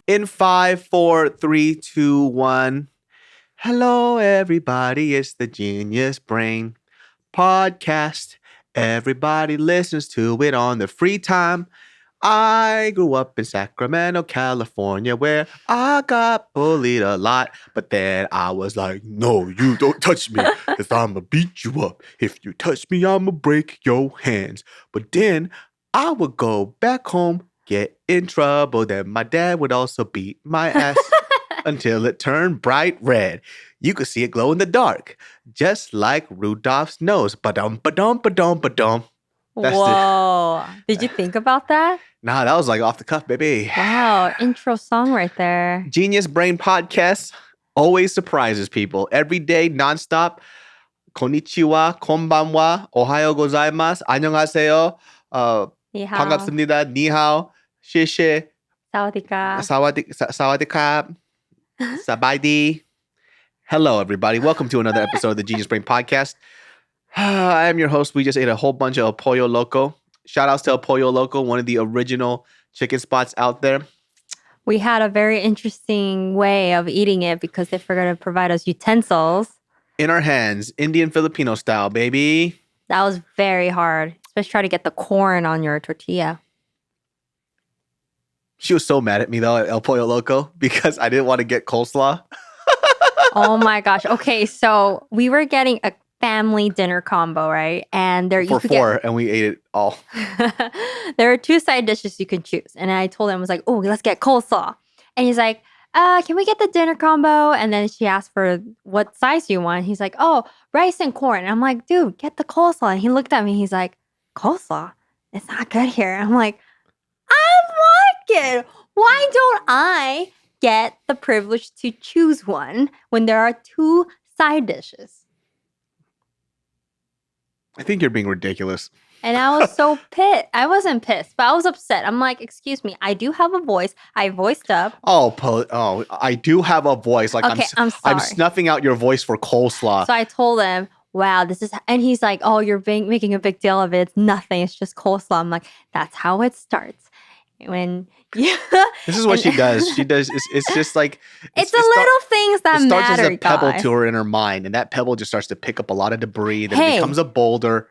In 5, 4, 3, 2, 1. Hello, everybody. It's the Genius Brain Podcast. Everybody listens to it on their free time. I grew up in Sacramento, California, where I got bullied a lot. But then I was like, no, you don't touch me, because I'm going to beat you up. If you touch me, I'm going to break your hands. But then I would go back home, get in trouble. Then my dad would also beat my ass until it turned bright red. You could see it glow in the dark, just like Rudolph's nose. Ba-dum, ba-dum, ba-dum, ba-dum. That's Whoa. Did you think about that? Nah, that was like off the cuff, baby. Wow. Intro song right there. Genius Brain Podcast always surprises people. Every day, nonstop. Konnichiwa, konbanwa, ohayo gozaimasu, 안녕하세요, Ni hao. 반갑습니다, 니하오, 시시, Sawadika. 사와디캅, 사바이디. Hello, everybody. Welcome to another episode of the Genius Brain Podcast. I am your host. We just ate a whole bunch of El Pollo Loco. Shoutouts to El Pollo Loco, one of the original chicken spots out there. We had a very interesting way of eating it because they forgot to provide us utensils. In our hands, Indian Filipino style, baby. That was very hard, especially trying to get the corn on your tortilla. She was so mad at me, though, at El Pollo Loco, because I didn't want to get coleslaw. Oh my gosh. Okay, so we were getting a family dinner combo, right? And there For you could four, and we ate it all. there are two side dishes you can choose. And I told him, I was like, oh, let's get coleslaw. And he's like, can we get the dinner combo? And then she asked for what size you want. He's like, oh, rice and corn. And I'm like, dude, get the coleslaw. And he looked at me. He's like, coleslaw? It's not good here. I'm like, I like it. Why don't I get the privilege to choose one when there are two side dishes? I think you're being ridiculous. And I was so pissed. I wasn't pissed, but I was upset. I'm like, excuse me, I do have a voice. I voiced up. Oh, I do have a voice. Like, Okay, I'm sorry. I'm snuffing out your voice for coleslaw. So I told him, wow, this is, and he's like, oh, you're making a big deal of it. It's nothing. It's just coleslaw. I'm like, that's how it starts. When yeah, This is what she does. She does. It's just like it's the little things that it starts matter, as a pebble guys. to her in her mind, and that pebble just starts to pick up a lot of debris. Then Hey. it becomes a boulder.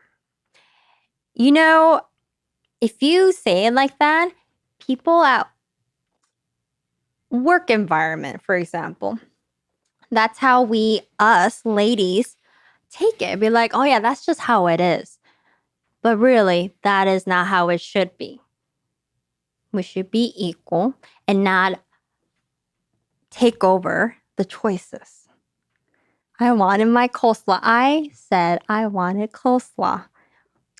You know, if you say it like that, people at work environment, for example, that's how us ladies, take it. Be like, oh yeah, that's just how it is. But really, that is not how it should be. We should be equal and not take over the choices. I wanted my coleslaw. I said I wanted coleslaw.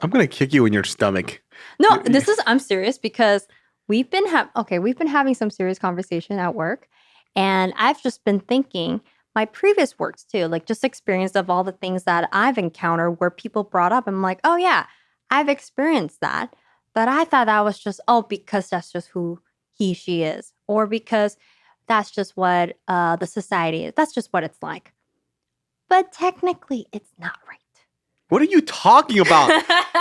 I'm gonna kick you in your stomach. No, I'm serious because we've been having some serious conversation at work, and I've just been thinking my previous works too, like just experience of all the things that I've encountered where people brought up. I'm like, oh yeah, I've experienced that. But I thought that was just, because that's just who she is. Or because that's just what the society is. That's just what it's like. But technically, it's not right. What are you talking about?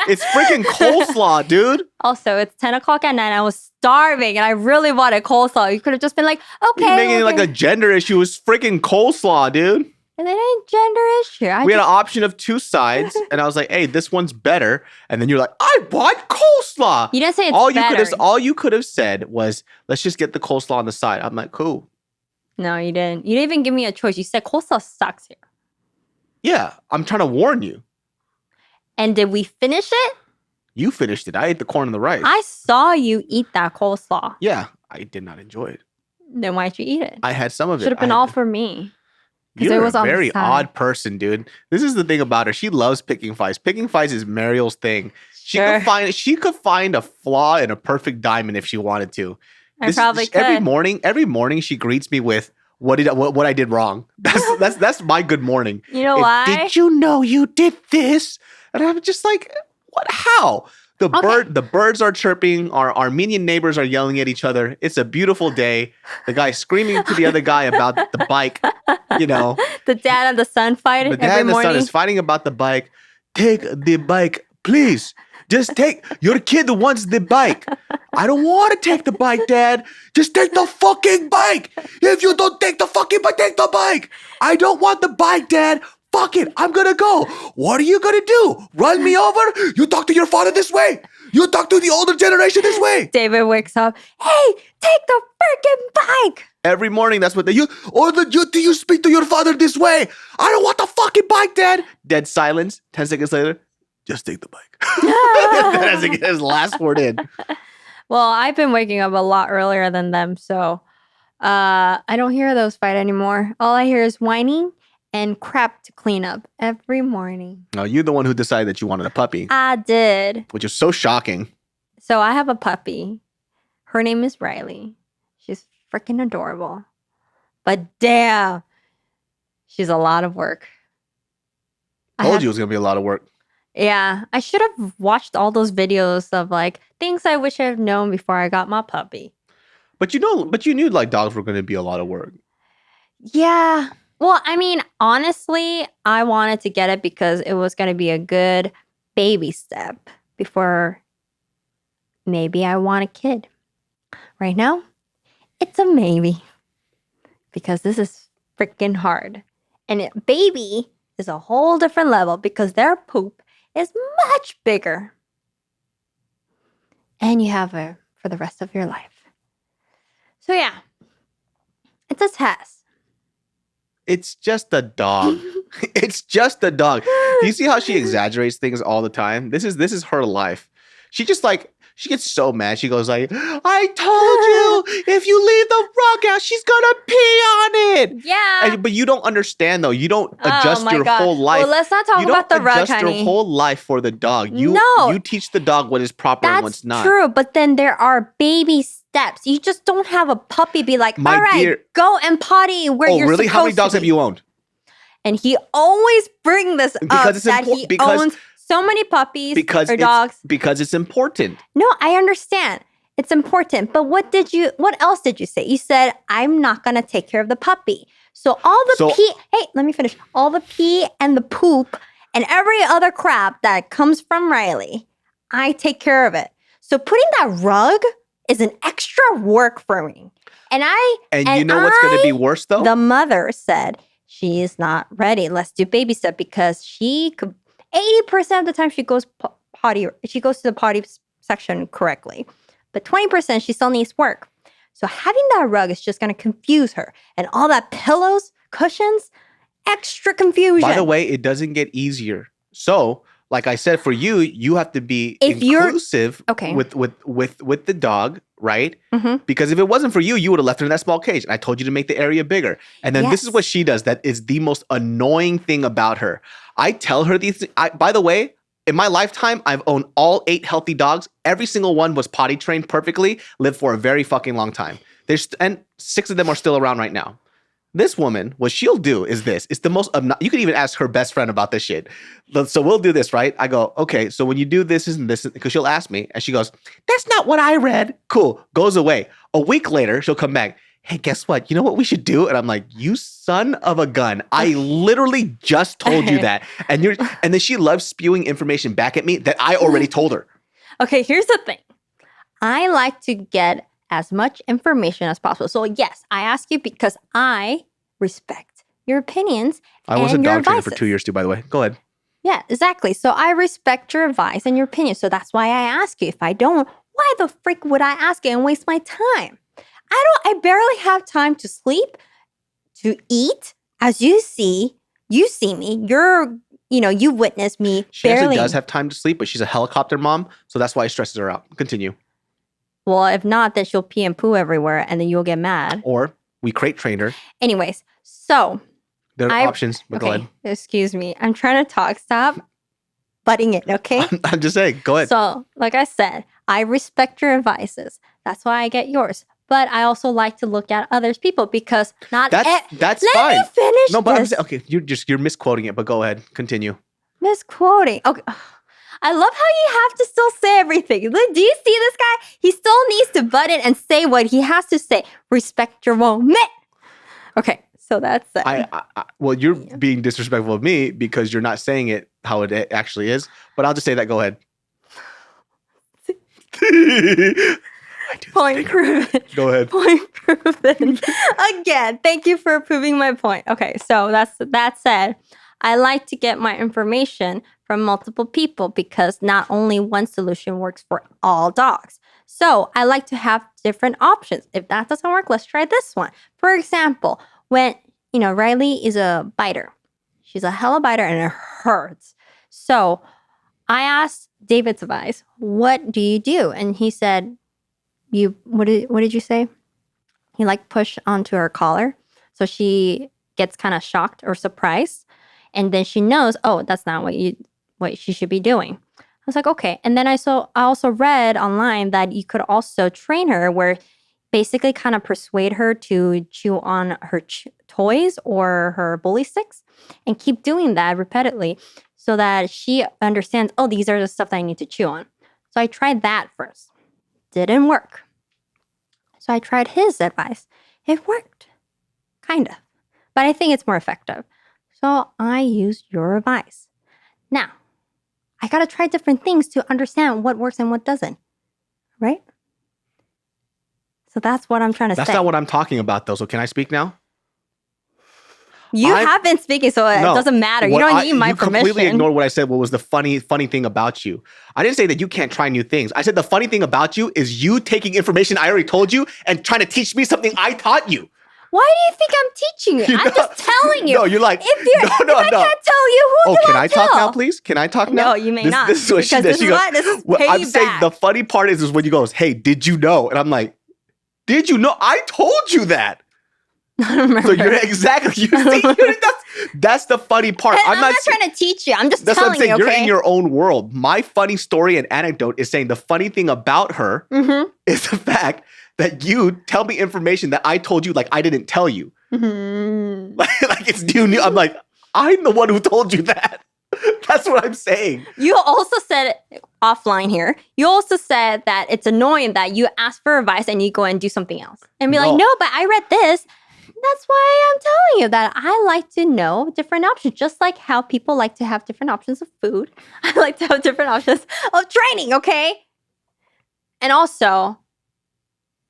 It's freaking coleslaw, dude. Also, it's 10 o'clock at night. I was starving and I really wanted coleslaw. You could have just been like, okay. You're making it like a gender issue. It's freaking coleslaw, dude. And it ain't gender issue. We had an option of two sides, and I was like, hey, this one's better. And then you're like, I want coleslaw. You didn't say it's all better. All you could have said was, let's just get the coleslaw on the side. I'm like, cool. No, you didn't. You didn't even give me a choice. You said coleslaw sucks here. Yeah, I'm trying to warn you. And did we finish it? You finished it. I ate the corn and the rice. I saw you eat that coleslaw. Yeah, I did not enjoy it. Then why'd you eat it? I had some of it. Should have been all for me. You're a very odd person, dude. This is the thing about her. She loves picking fights. Picking fights is Mariel's thing. She could find a flaw in a perfect diamond if she wanted to. I probably could. Every morning she greets me with what I did wrong. That's my good morning. You know why? Did you know you did this? And I'm just like, what? How? The birds are chirping. Our Armenian neighbors are yelling at each other. It's a beautiful day. The guy screaming to the other guy about the bike. You know, the dad and the son fight the every dad and the morning. son is fighting about the bike. Take the bike, please. You're the kid that wants the bike. I don't want to take the bike, Dad. Just take the fucking bike. If you don't take the fucking bike, take the bike. I don't want the bike, Dad. Fuck it. I'm going to go. What are you going to do? Run me over? You talk to your father this way. You talk to the older generation this way. David wakes up. Hey, take the freaking bike. Every morning, that's what do you speak to your father this way? I don't want the fucking bike, Dad. Dead silence. 10 seconds later, just take the bike. That has to get his last word in. Well, I've been waking up a lot earlier than them, so I don't hear those fight anymore. All I hear is whining and crap to clean up every morning. No, you're the one who decided that you wanted a puppy. I did. Which is so shocking. So I have a puppy. Her name is Riley. She's freaking adorable. But damn, she's a lot of work. I told you it was going to be a lot of work. Yeah, I should have watched all those videos of like things I wish I had known before I got my puppy. But you knew like dogs were going to be a lot of work. Yeah. Well, I mean, honestly, I wanted to get it because it was going to be a good baby step before maybe I want a kid. Right now, it's a maybe because this is freaking hard. And baby is a whole different level because their poop is much bigger. And you have her for the rest of your life. So yeah, it's a test. It's just a dog. It's just a dog. Do you see how she exaggerates things all the time? This is her life. She just like, she gets so mad. She goes like, I told you, if you leave the rug out, she's gonna pee on it. Yeah. But you don't understand though. You don't adjust your whole life. Well, let's not talk about the rug, honey. You don't adjust your whole life for the dog. You teach the dog what is proper and what's not. That's true, but then there are baby steps. You just don't have a puppy be like, all right, go and potty where you're supposed to be. Oh, really? How many dogs have you owned? And he always brings this up that he owns so many puppies or dogs. Because it's important. No, I understand. It's important. But what else did you say? You said, I'm not going to take care of the puppy. So all the pee, hey, let me finish. All the pee and the poop and every other crap that comes from Riley, I take care of it. So putting that rug is an extra work for me. And you know what's going to be worse though? The mother said, she is not ready. Let's do baby step because she could 80% of the time she goes potty. She goes to the potty section correctly. But 20% she still needs work. So having that rug is just going to confuse her. And all that pillows, cushions, extra confusion. By the way, it doesn't get easier. So, like I said, for you, you have to be inclusive with the dog, right? Mm-hmm. Because if it wasn't for you, you would have left her in that small cage. And I told you to make the area bigger. And then this is what she does. That is the most annoying thing about her. I tell her these things. By the way, in my lifetime, I've owned all 8 healthy dogs. Every single one was potty trained perfectly, lived for a very fucking long time. And 6 of them are still around right now. This woman, what she'll do is this. It's the most, you can even ask her best friend about this shit. So we'll do this, right? I go, okay, so when you do this and this, because she'll ask me, and she goes, that's not what I read. Cool, goes away. A week later, she'll come back. Hey, guess what? You know what we should do? And I'm like, you son of a gun. I literally just told you that. And then she loves spewing information back at me that I already told her. Okay, here's the thing. I like to get as much information as possible. So yes, I ask you because I respect your opinions and your advices. I was a dog trainer for 2 years too, by the way. Go ahead. Yeah, exactly. So I respect your advice and your opinion. So that's why I ask you. If I don't, why the freak would I ask you and waste my time? I barely have time to sleep, to eat. As you see me. You witnessed me. She actually does have time to sleep, but she's a helicopter mom, so that's why it stresses her out. Continue. Well, if not, then she'll pee and poo everywhere, and then you'll get mad. Or we crate train her. Anyways, so there are options. But okay, go ahead. Excuse me. I'm trying to talk. Stop butting it, okay? I'm just saying. Go ahead. So, like I said, I respect your advices. That's why I get yours. But I also like to look at others people because that's fine. Let me finish. No, but I'm okay. You're misquoting it. But go ahead, continue. Misquoting. Okay. I love how you have to still say everything. Do you see this guy? He still needs to butt in and say what he has to say. Respect your moment. Okay, so that's it. Well, you're being disrespectful of me because you're not saying it how it actually is. But I'll just say that. Go ahead. I do Point proven. Go ahead. Point proven. Again, thank you for proving my point. Okay, so that said, I like to get my information from multiple people because not only one solution works for all dogs. So I like to have different options. If that doesn't work, let's try this one. For example, when, Riley is a biter. She's a hella biter and it hurts. So I asked David's advice, what do you do? And he said, what did you say? He push onto her collar. So she gets kind of shocked or surprised. And then she knows, oh, that's not what she should be doing. I was like, okay. And then I also read online that you could also train her where basically kind of persuade her to chew on her toys or her bully sticks and keep doing that repeatedly so that she understands, oh, these are the stuff that I need to chew on. So I tried that first. Didn't work. So I tried his advice. It worked. Kind of. But I think it's more effective. So I used your advice. Now, I got to try different things to understand what works and what doesn't. Right? So that's what I'm trying to say. That's not what I'm talking about, though. So can I speak now? You have been speaking, so it doesn't matter. You don't need my permission. You completely ignored what I said. What was the funny thing about you? I didn't say that you can't try new things. I said the funny thing about you is you taking information I already told you and trying to teach me something I taught you. Why do you think I'm teaching you? I'm just telling you. No, you're like, if I can't tell you, who can I talk now, please? Can I talk now? No, you may not. This is what she did. This is payback. I'm saying the funny part is when you goes, hey, did you know? And I'm like, did you know? I told you that. I don't remember. So you're exactly, that's the funny part. I'm not trying to teach you. I'm just telling you, what I'm saying. Okay? You're in your own world. My funny story and anecdote is saying the funny thing about her is the fact that you tell me information that I told you like I didn't tell you. Mm-hmm. like it's new. I'm like, I'm the one who told you that. That's what I'm saying. You also said offline here. You also said that it's annoying that you ask for advice and you go and do something else. And be like, no, but I read this. That's why I'm telling you that I like to know different options. Just like how people like to have different options of food. I like to have different options of training, okay? And also,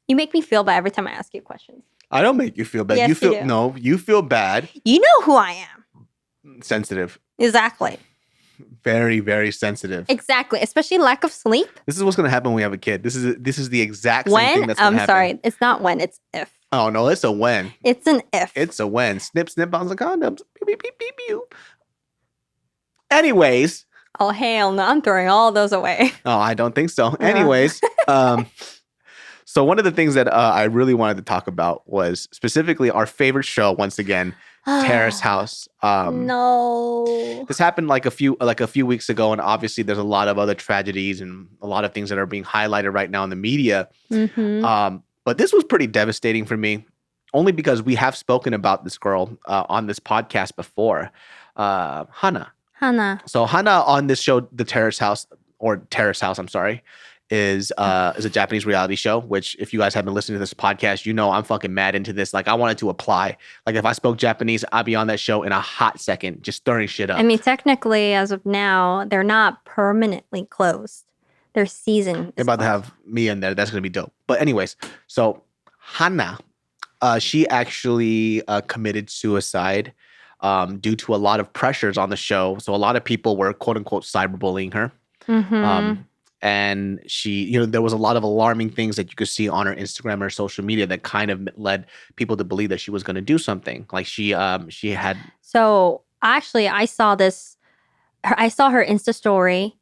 you make me feel bad every time I ask you questions. I don't make you feel bad. Yes, you feel you do. No, you feel bad. You know who I am. Sensitive. Exactly. Very, very sensitive. Exactly. Especially lack of sleep. This is what's going to happen when we have a kid. This is the exact same thing that's going to happen. I'm sorry. It's not when, it's if. Oh, no, it's a when. It's an if. It's a when. Snip, snip on the condoms. Beep, beep, beep, beep, beep. Anyways. Oh, hell no. I'm throwing all those away. Oh, I don't think so. Anyways. So one of the things that I really wanted to talk about was specifically our favorite show, once again, Terrace House. No. This happened like a few weeks ago, and obviously there's a lot of other tragedies and a lot of things that are being highlighted right now in the media. Mm-hmm. But this was pretty devastating for me, only because we have spoken about this girl on this podcast before, Hana. So Hana on this show, the Terrace House, I'm sorry, is a Japanese reality show, which if you guys have been listening to this podcast, you know I'm fucking mad into this. Like I wanted to apply. Like if I spoke Japanese, I'd be on that show in a hot second, just stirring shit up. I mean, technically, as of now, they're not permanently closed. Their season. They're about to have me in there. That's going to be dope. But anyways, so Hana, she actually committed suicide due to a lot of pressures on the show. So a lot of people were quote unquote cyberbullying her. Mm-hmm. And she, there was a lot of alarming things that you could see on her Instagram or social media that kind of led people to believe that she was going to do something. Like she had. So actually, I saw this. I saw her Insta story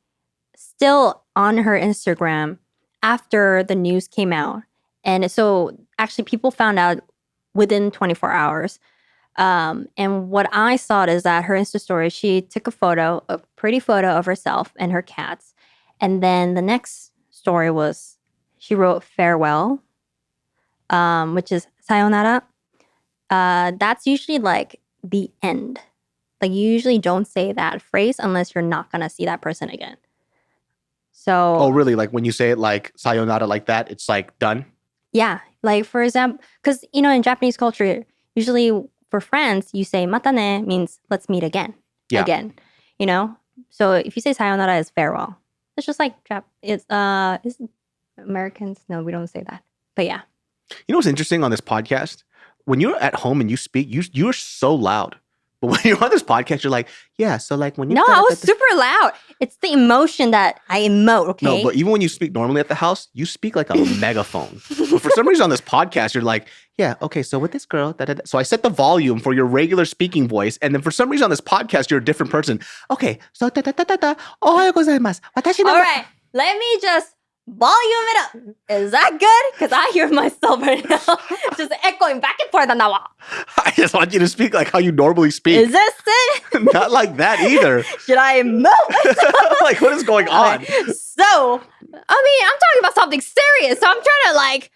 still on her Instagram after the news came out. And so actually people found out within 24 hours. And what I saw is that her Insta story, she took a pretty photo of herself and her cats. And then the next story was she wrote farewell, which is sayonara. That's usually like the end. Like you usually don't say that phrase unless you're not going to see that person again. So. Oh, really? Like when you say it like sayonara like that, it's like done? Yeah. Like for example, because, in Japanese culture, usually for friends, you say mata ne means let's meet again. Yeah. Again. So if you say sayonara, it's farewell. It's just like it's Americans, no, we don't say that. But yeah. You know what's interesting on this podcast? When you're at home and you speak, you're so loud. But when you're on this podcast, you're like, yeah, so like when you... No, I was super loud. It's the emotion that I emote, okay? No, but even when you speak normally at the house, you speak like a megaphone. But for some reason on this podcast, you're like, yeah, okay, so with this girl, da, da, da. So I set the volume for your regular speaking voice, and then for some reason on this podcast, you're a different person. Okay, so da da da da da, ohayou gozaimasu. Watashi no... All right, let me just volume it up. Is that good? Because I hear myself right now just echoing back and forth on that wall. I just want you to speak like how you normally speak. Is this it? Not like that either. Should I emote? Like, what is going on? So, I mean, I'm talking about something serious. So I'm trying to like,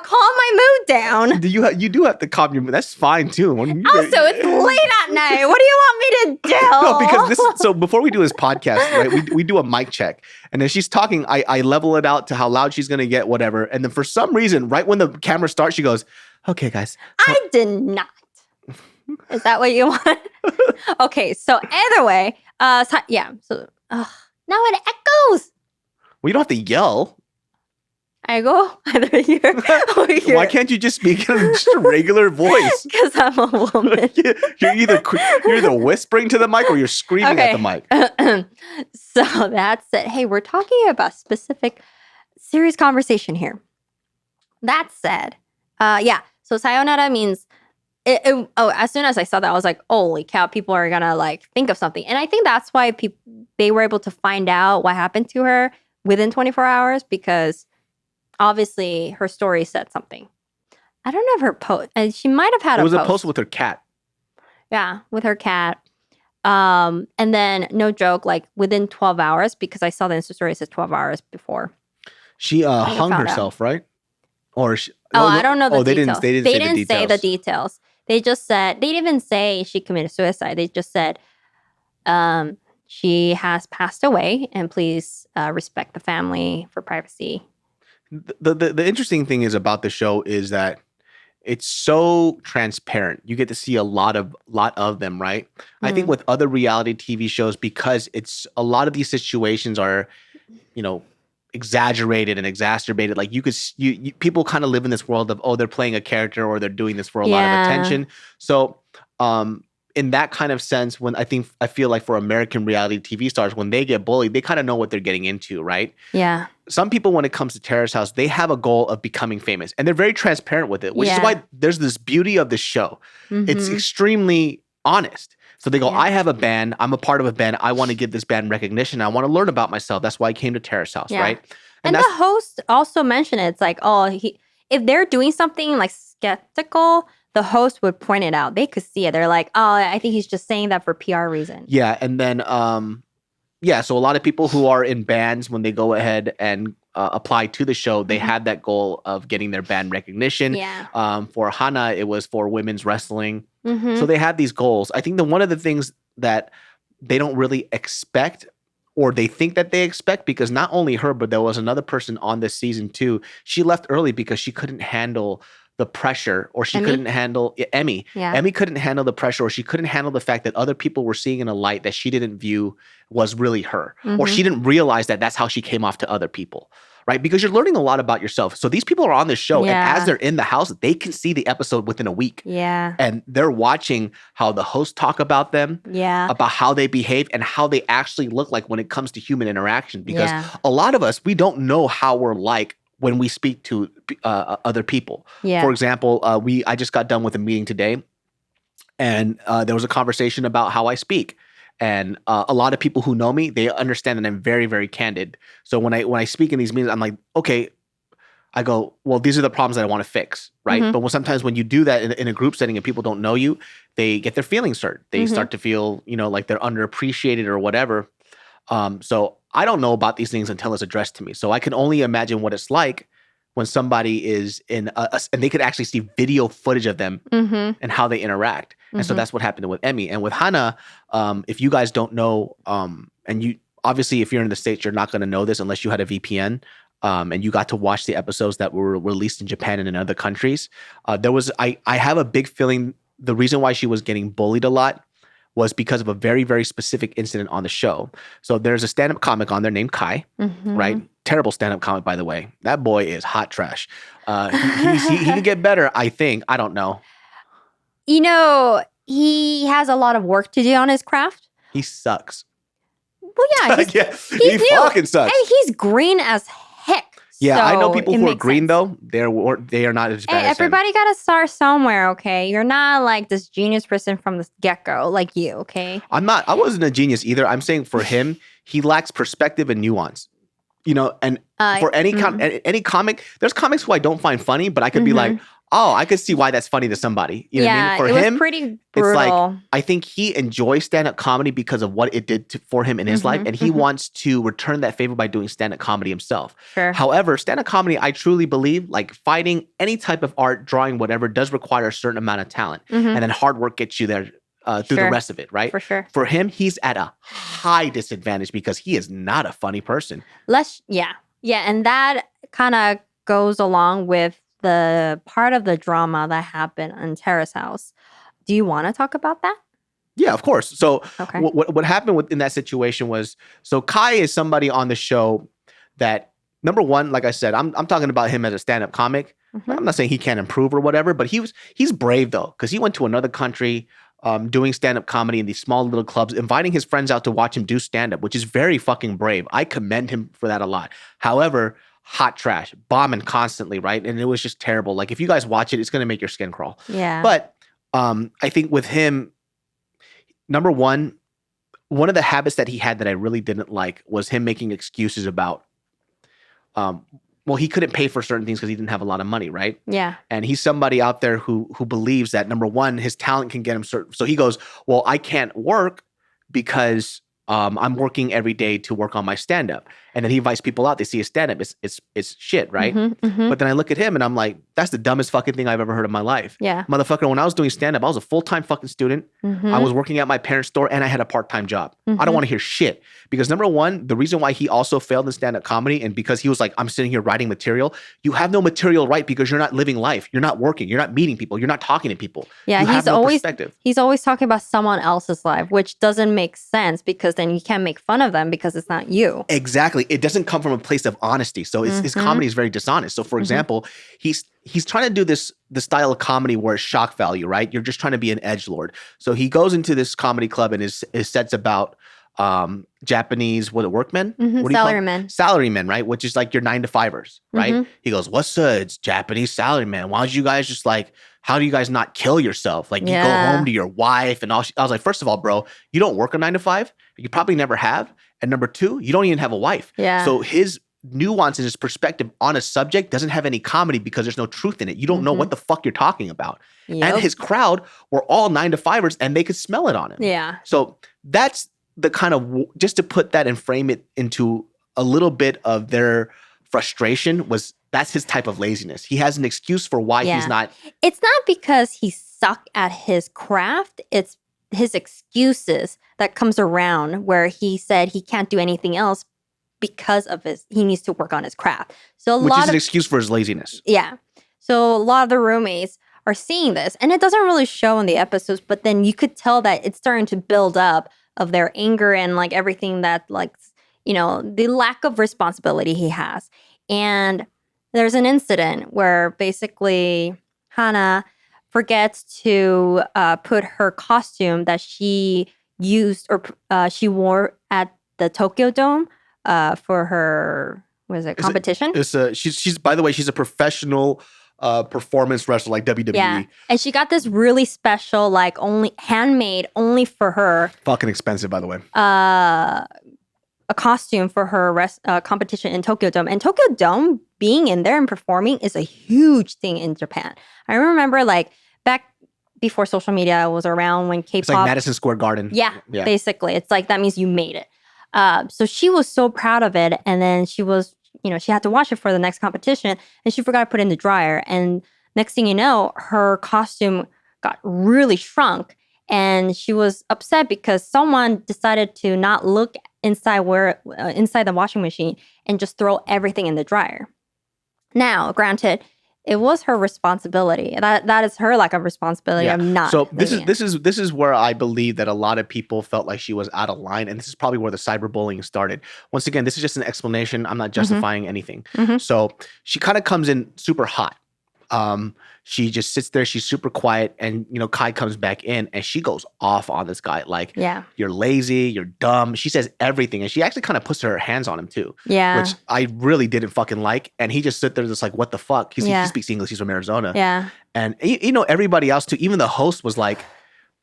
calm my mood down. You do have to calm your mood. That's fine too. Also, it's late at night. What do you want me to do? No, because so before we do this podcast, right, we do a mic check. And then she's talking, I level it out to how loud she's going to get, whatever. And then for some reason, right when the camera starts, she goes, okay, guys. I did not. Is that what you want? Okay, so either way, yeah. So now it echoes. Well, you don't have to yell. I go either here or here. Why can't you just speak in just a regular voice? Because I'm a woman. You're either whispering to the mic or you're screaming at the mic. So that's it. Hey, we're talking about specific serious conversation here. That said, yeah. So sayonara means as soon as I saw that, I was like, holy cow, people are gonna like think of something. And I think that's why they were able to find out what happened to her within 24 hours because obviously her story said something. I don't know if her post, and she might have had a post. It was a post with her cat. Yeah, with her cat. And then, no joke, like within 12 hours, because I saw the Insta story, it said 12 hours before. She hung herself, right? Or I don't know the details. They didn't say the details. They just said, they didn't even say she committed suicide. They just said, she has passed away and please respect the family for privacy. The interesting thing is about the show is that it's so transparent. You get to see a lot of them, right? I think with other reality TV shows, because it's a lot of these situations are, exaggerated and exacerbated. Like people kind of live in this world of, they're playing a character or they're doing this for a lot of attention. So, in that kind of sense, I feel like for American reality TV stars, when they get bullied, they kind of know what they're getting into, right? Yeah. Some people, when it comes to Terrace House, they have a goal of becoming famous, and they're very transparent with it, which is why there's this beauty of the show. Mm-hmm. It's extremely honest. So they go, I have a band. I'm a part of a band. I want to give this band recognition. I want to learn about myself. That's why I came to Terrace House, right? And the host also mentioned it. It's like, if they're doing something like skeptical, the host would point it out. They could see it. They're like, I think he's just saying that for PR reasons. Yeah. And then, so a lot of people who are in bands, when they go ahead and apply to the show, they had that goal of getting their band recognition. Yeah. For Hana, it was for women's wrestling. Mm-hmm. So they had these goals. I think that one of the things that they don't really expect, or they think that they expect, because not only her, but there was another person on this season too. She left early because she couldn't handle the pressure, or she couldn't handle Emmy. Yeah. Emmy couldn't handle the pressure, or she couldn't handle the fact that other people were seeing in a light that she didn't view was really her, or she didn't realize that that's how she came off to other people, right? Because you're learning a lot about yourself. So these people are on this show, and as they're in the house, they can see the episode within a week. Yeah. And they're watching how the hosts talk about them, about how they behave, and how they actually look like when it comes to human interaction. Because a lot of us, we don't know how we're like when we speak to other people. Yeah. For example, I just got done with a meeting today, and there was a conversation about how I speak. And a lot of people who know me, they understand that I'm very, very candid. So when I speak in these meetings, I'm like, okay, I go, well, these are the problems that I want to fix, right? Mm-hmm. But sometimes when you do that in a group setting and people don't know you, they get their feelings hurt. They start to feel, like they're underappreciated or whatever. So I don't know about these things until it's addressed to me. So I can only imagine what it's like when somebody is in and they could actually see video footage of them and how they interact. And so that's what happened with Emmy. And with Hana, if you guys don't know, and you obviously, if you're in the States, you're not going to know this unless you had a VPN. And you got to watch the episodes that were released in Japan and in other countries. I have a big feeling the reason why she was getting bullied a lot was because of a very, very specific incident on the show. So there's a stand-up comic on there named Kai, right? terrible stand-up comic, by the way. That boy is hot trash. He can get better, I think. I don't know. You know, he has a lot of work to do on his craft. He sucks. Well, yeah, he's he fucking sucks. And he's green as heck. Yeah, so I know people who are green, sense. though. They are not as bad as him. Everybody got to start somewhere, okay? You're not like this genius person from the get-go like you, okay? I wasn't a genius either. I'm saying for him, he lacks perspective and nuance. And for any comic, there's comics who I don't find funny, but I could be like, oh, I could see why that's funny to somebody. You know what I mean? For it him, was pretty brutal. It's like, I think he enjoys stand-up comedy because of what it did for him in his life, and he wants to return that favor by doing stand-up comedy himself. Sure. However, stand-up comedy, I truly believe, like fighting any type of art, drawing, whatever, does require a certain amount of talent. And then hard work gets you there through the rest of it, right? For sure. For him, he's at a high disadvantage because he is not a funny person. Yeah, and that kind of goes along with the part of the drama that happened in Terrace house. Do you want to talk about that? Yeah, of course. So okay. what happened in that situation was, so Kai is somebody on the show that, number one, like I said, I'm talking about him as a stand-up comic. I'm not saying he can't improve or whatever, but he's brave though, because he went to another country doing stand-up comedy in these small little clubs, inviting his friends out to watch him do stand-up, which is very fucking brave. I commend him for that a lot. However, hot trash, bombing constantly, right? And it was just terrible. Like, if you guys watch it, it's going to make your skin crawl. Yeah. But I think with him, number one of the habits that he had that I really didn't like was him making excuses about, he couldn't pay for certain things because he didn't have a lot of money, right? Yeah. And he's somebody out there who believes that, number one, his talent can get him certain. So he goes, well, I can't work because I'm working every day to work on my stand-up. And then he invites people out. They see his stand-up. It's shit, right? But then I look at him and I'm like, that's the dumbest fucking thing I've ever heard in my life. Yeah. Motherfucker, when I was doing stand-up, I was a full-time fucking student. I was working at my parents' store and I had a part-time job. I don't want to hear shit. Because number one, the reason why he also failed in stand-up comedy, and because he was like, I'm sitting here writing material, you have no material right because you're not living life. You're not working. You're not meeting people. You're not talking to people. Yeah, you have no perspective. He's always talking about someone else's life, which doesn't make sense because then you can't make fun of them because it's not you. Exactly. It doesn't come from a place of honesty. So his comedy is very dishonest. So for example, he's trying to do the style of comedy where it's shock value, right? You're just trying to be an edgelord. So he goes into this comedy club and his set's about Japanese, workmen? What Salarymen. Salarymen, right? Which is like your 9-to-5ers, right? He goes, it's Japanese salaryman. Why don't you guys just how do you guys not kill yourself? Like, you go home to your wife and all. I was like, first of all, bro, you don't work a 9-to-5. You probably never have. And number two, you don't even have a wife. Yeah. So his nuance and his perspective on a subject doesn't have any comedy because there's no truth in it. You don't know what the fuck you're talking about. And his crowd were all 9-to-5ers and they could smell it on him. Yeah. So that's the kind of, just to put that and frame it into a little bit of their frustration, that's his type of laziness. He has an excuse for why he's not. It's not because he sucked at his craft. It's his excuses that comes around where he said he can't do anything else because of he needs to work on his craft. So Which is an excuse for his laziness. Yeah. So a lot of the roommates are seeing this, and it doesn't really show in the episodes, but then you could tell that it's starting to build up of their anger and everything that the lack of responsibility he has. And there's an incident where basically Hana forgets to put her costume that she used or she wore at the Tokyo Dome for her competition. She's by the way, she's a professional performance wrestler like WWE. Yeah, and she got this really special, only handmade, only for her. Fucking expensive, by the way. A costume for her competition in Tokyo Dome. And Tokyo Dome, being in there and performing is a huge thing in Japan. I remember back before social media was around when K-pop. It's like Madison Square Garden. Yeah, basically. It's that means you made it. So she was so proud of it. And then she was, she had to wash it for the next competition and she forgot to put it in the dryer. And next thing you know, her costume got really shrunk. And she was upset because someone decided to not look inside the washing machine and just throw everything in the dryer. Now, granted, it was her responsibility. That is her lack of responsibility of not. So leaving this is where I believe that a lot of people felt like she was out of line, and this is probably where the cyberbullying started. Once again, this is just an explanation. I'm not justifying anything. So she kind of comes in super hot. She just sits there. She's super quiet, and Kai comes back in, and she goes off on this guy. Like, you're lazy, you're dumb. She says everything, and she actually kind of puts her hands on him too. Yeah, which I really didn't fucking like. And he just sit there, just like, what the fuck? He speaks English. He's from Arizona. Yeah, and everybody else too. Even the host was like,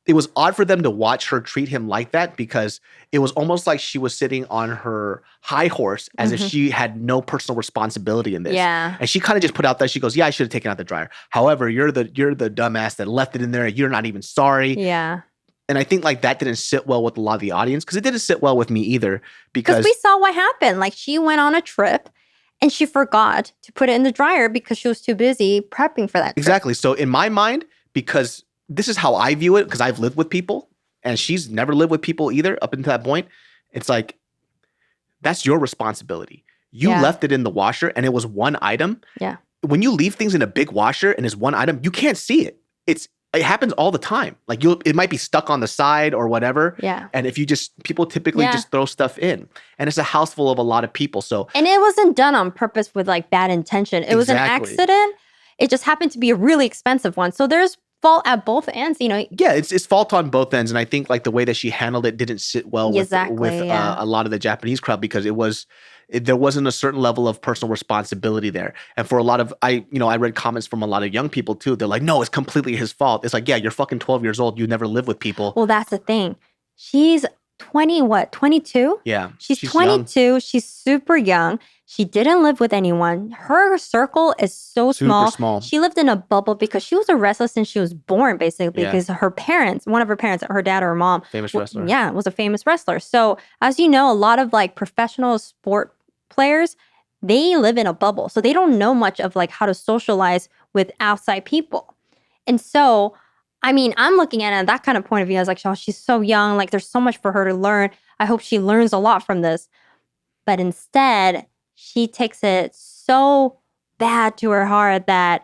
it was odd for them to watch her treat him like that, because it was almost like she was sitting on her high horse as if she had no personal responsibility in this. Yeah. And she kind of just put out there, she goes, yeah, I should have taken out the dryer. However, you're the dumbass that left it in there. You're not even sorry. Yeah. And I think like that didn't sit well with a lot of the audience, because it didn't sit well with me either. Because we saw what happened. Like, she went on a trip and she forgot to put it in the dryer because she was too busy prepping for that trip. Exactly. So in my mind, because this is how I view it, because I've lived with people, and she's never lived with people either up until that point. It's like, that's your responsibility. You left it in the washer, and it was one item. Yeah. When you leave things in a big washer and it's one item, you can't see it. It happens all the time. Like, it might be stuck on the side or whatever. Yeah. And if people typically just throw stuff in, and it's a house full of a lot of people. So, and it wasn't done on purpose with like bad intention. It was an accident. It just happened to be a really expensive one. So there's fault at both ends, Yeah, it's fault on both ends. And I think like the way that she handled it didn't sit well with a lot of the Japanese crowd, because there wasn't a certain level of personal responsibility there. And for a lot of, I read comments from a lot of young people too. They're like, no, it's completely his fault. It's like, yeah, you're fucking 12 years old. You never lived with people. Well, that's the thing. She's 22? Yeah. She's 22. Young. She's super young. She didn't live with anyone. Her circle is so small. She lived in a bubble because she was a wrestler since she was born, basically, because one of her parents, her dad or her mom. Famous wrestler. Was a famous wrestler. So as you know, a lot of like professional sport players, they live in a bubble. So they don't know much of like how to socialize with outside people. And so, I mean, I'm looking at it at that kind of point of view. I was like, oh, she's so young. Like, there's so much for her to learn. I hope she learns a lot from this. But instead, she takes it so bad to her heart that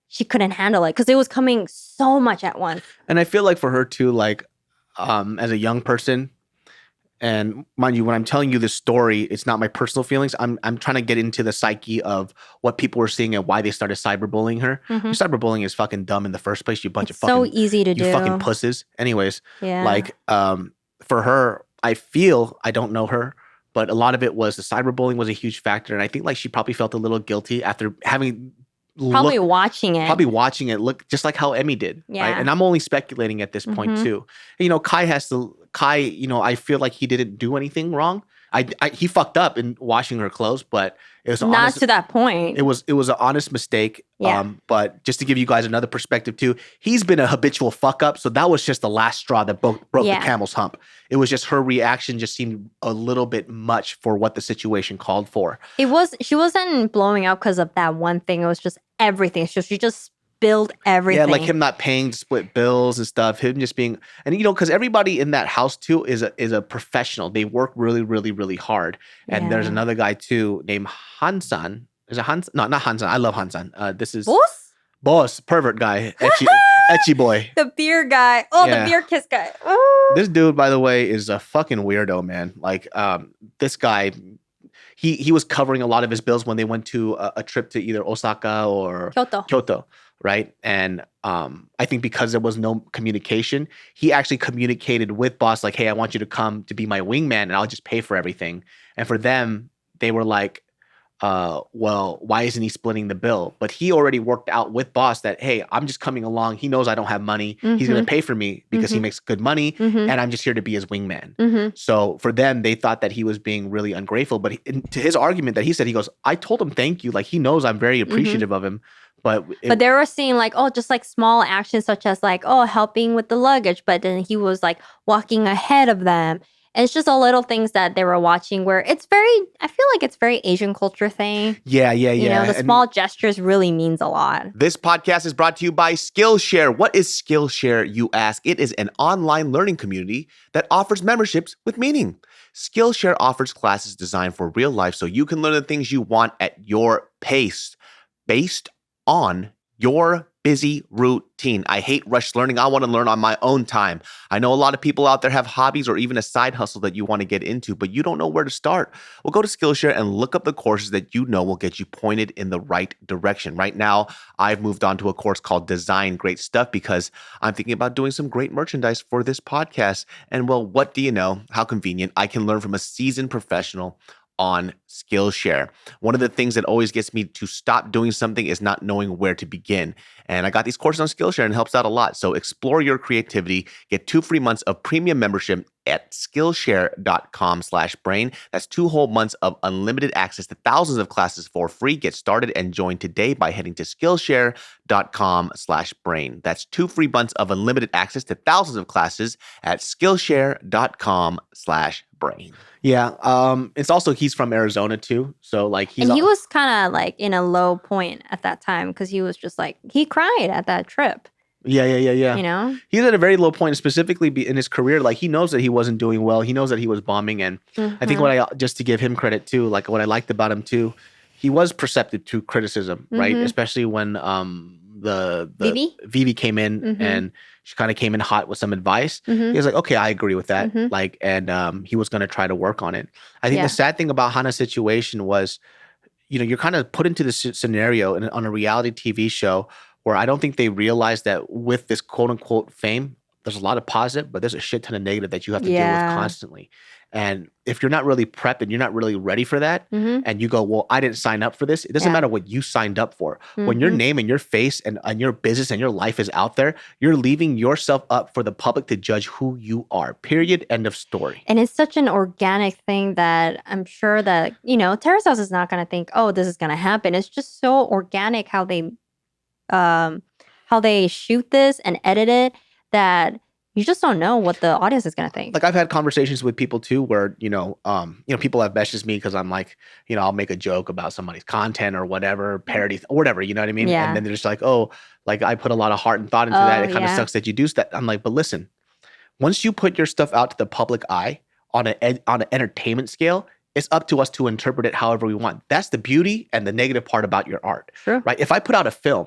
she couldn't handle it, because it was coming so much at once. And I feel like for her too, like, as a young person, and mind you, when I'm telling you this story, it's not my personal feelings. I'm trying to get into the psyche of what people were seeing and why they started cyberbullying her. Cyberbullying is fucking dumb in the first place. You bunch of fucking, so easy to do. You fucking pussies. Anyways, like, for her, I feel, I don't know her, but a lot of it was the cyberbullying was a huge factor. And I think like she probably felt a little guilty after watching it look just like how Emmy did. Yeah. Right? And I'm only speculating at this point too. Kai, I feel like he didn't do anything wrong. He fucked up in washing her clothes, but it was not to that point. It was an honest mistake. Yeah. But just to give you guys another perspective too, he's been a habitual fuck up. So that was just the last straw that broke the camel's hump. It was just her reaction just seemed a little bit much for what the situation called for. She wasn't blowing up because of that one thing. It was just everything. She just spilled everything. Yeah, like him not paying to split bills and stuff. Him just being, and because everybody in that house too is a professional. They work really, really, really hard. And there's another guy too named Hansan. Is it Hansan? No, not Hansan. I love Hansan. This is Boss, pervert guy, etchy boy. The beer guy. Oh, the beer kiss guy. Ooh. This dude, by the way, is a fucking weirdo, man. Like, this guy, he was covering a lot of his bills when they went to a trip to either Osaka or Kyoto, right? And I think because there was no communication, he actually communicated with boss like, hey, I want you to come to be my wingman and I'll just pay for everything. And for them, they were like, well, why isn't he splitting the bill? But he already worked out with boss that, hey, I'm just coming along. He knows I don't have money. He's going to pay for me because he makes good money and I'm just here to be his wingman. So for them, they thought that he was being really ungrateful. But to his argument that he said, he goes, I told him thank you. Like, he knows I'm very appreciative of him. But they were seeing like, just like small actions such as like, helping with the luggage. But then he was like walking ahead of them. And it's just a little things that they were watching where I feel like it's very Asian culture thing. Yeah. The small gestures really means a lot. This podcast is brought to you by SKILLSHARE. What is SKILLSHARE, you ask? It is an online learning community that offers memberships with meaning. SKILLSHARE offers classes designed for real life so you can learn the things you want at your pace, based on your busy routine. I hate rushed learning. I want to learn on my own time. I know a lot of people out there have hobbies or even a side hustle that you want to get into, but you don't know where to start. Well, go to Skillshare and look up the courses that you know will get you pointed in the right direction. Right now, I've moved on to a course called Design Great Stuff because I'm thinking about doing some great merchandise for this podcast. And well, what do you know? How convenient. I can learn from a seasoned professional on Skillshare. One of the things that always gets me to stop doing something is not knowing where to begin. And I got these courses on Skillshare and it helps out a lot. So explore your creativity, get 2 free months of premium membership at Skillshare.com/brain. That's 2 whole months of unlimited access to thousands of classes for free. Get started and join today by heading to Skillshare.com/brain. That's 2 free months of unlimited access to thousands of classes at Skillshare.com/brain. Yeah. It's also, he's from Arizona too. So like he was kind of like in a low point at that time because he was just like, he cried at that trip. Yeah. You know? He's at a very low point, specifically in his career. Like he knows that he wasn't doing well. He knows that he was bombing. And I think just to give him credit too, like what I liked about him too, he was perceptive to criticism, right? Especially when the Vivi came in and she kind of came in hot with some advice. He was like, okay, I agree with that. Like, and he was going to try to work on it. I think the sad thing about Hana's situation was, you know, you're kind of put into this scenario on a reality TV show where I don't think they realized that with this quote unquote fame, there's a lot of positive, but there's a shit ton of negative that you have to deal with constantly. And if you're not really prepped and you're not really ready for that, and you go, well, I didn't sign up for this. It doesn't matter what you signed up for. When your name and your face and your business and your life is out there, you're leaving yourself up for the public to judge who you are. Period. End of story. And it's such an organic thing that I'm sure that, you know, Terrace is not going to think, oh, this is going to happen. It's just so organic how they shoot this and edit it that you just don't know what the audience is going to think. Like I've had conversations with people too, where, people have messaged me because I'm like, I'll make a joke about somebody's content or whatever, parody or whatever, you know what I mean? Yeah. And then they're just like, oh, like I put a lot of heart and thought into that. It kind of sucks that you do that. I'm like, but listen, once you put your stuff out to the public eye on an entertainment scale, it's up to us to interpret it however we want. That's the beauty and the negative part about your art, right? If I put out a film,